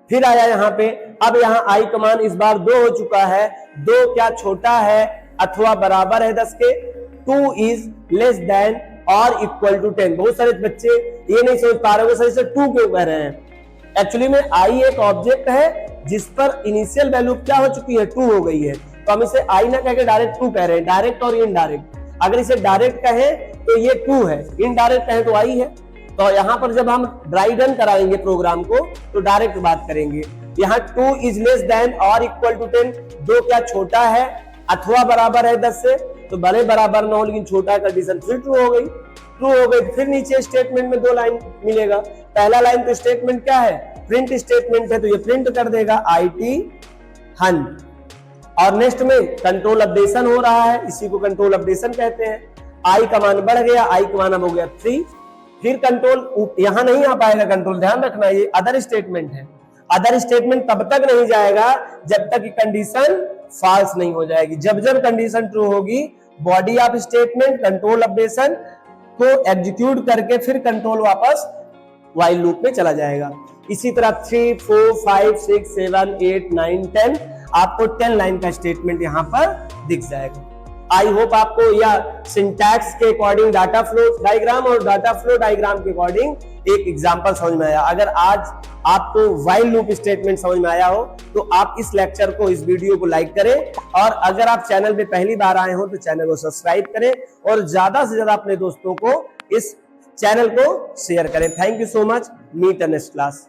Speaker 1: फिर आया यहाँ पे, अब यहाँ i का मान इस बार 2 हो चुका है, 2 क्या छोटा है अथवा बराबर है 10 के, 2 इज लेस देन और इक्वल टू 10। बहुत सारे बच्चे ये नहीं समझ पा रहे हो सर इसे 2 क्यों कह रहे हैं। एक्चुअली में i एक ऑब्जेक्ट है जिस पर इनिशियल वैल्यू क्या हो चुकी है 2 हो गई है, तो हम इसे i ना कह के डायरेक्ट 2 कह रहे हैं, डायरेक्ट और इनडायरेक्ट। अगर इसे डायरेक्ट कहें तो ये 2 है, इनडायरेक्ट कहें तो i है। तो यहाँ पर जब हम ड्राई रन कराएंगे प्रोग्राम को तो डायरेक्ट बात करेंगे। यहाँ 2 इज लेस देन और इक्वल टू 10, 2 क्या छोटा है अथवा बराबर है 10 से, तो भले बराबर ना हो लेकिन छोटा है, कंडीशन फिर ट्रू हो गई, ट्रू हो गई। फिर नीचे स्टेटमेंट में 2 लाइन मिलेगा। पहला लाइन तो स्टेटमेंट क्या है, प्रिंट स्टेटमेंट है, तो ये प्रिंट कर देगा IT हंट, और नेक्स्ट में कंट्रोल अपडेशन हो रहा है, इसी को कंट्रोल अपडेशन कहते हैं। i का मान बढ़ गया, i का मान अब हो गया 3। फिर कंट्रोल यहां नहीं आ पाएगा कंट्रोल, ध्यान रखना ये अदर स्टेटमेंट है। अदर स्टेटमेंट तब तक नहीं जाएगा जब तक कि कंडीशन फॉल्स नहीं हो जाएगी। जब जब कंडीशन ट्रू होगी body of statement control updation को एग्जीक्यूट करके फिर कंट्रोल वापस व्हाइल लूप में चला जाएगा। इसी तरह 3, 4, 5, 6, 7, 8, 9, 10 आपको 10 लाइन का स्टेटमेंट यहां पर दिख जाएगा। आई होप आपको या सिंटैक्स के अकॉर्डिंग डाटा फ्लो डायग्राम और डाटा फ्लो डायग्राम के अकॉर्डिंग एक एग्जांपल समझ में आया। अगर आज आपको व्हाइल लूप स्टेटमेंट समझ में आया हो तो आप इस लेक्चर को, इस वीडियो को लाइक करें, और अगर आप चैनल पे पहली बार आए हो तो चैनल को सब्सक्राइब करें और ज्यादा से ज्यादा अपने दोस्तों को इस चैनल को शेयर करें। Thank you so much, meet in next class.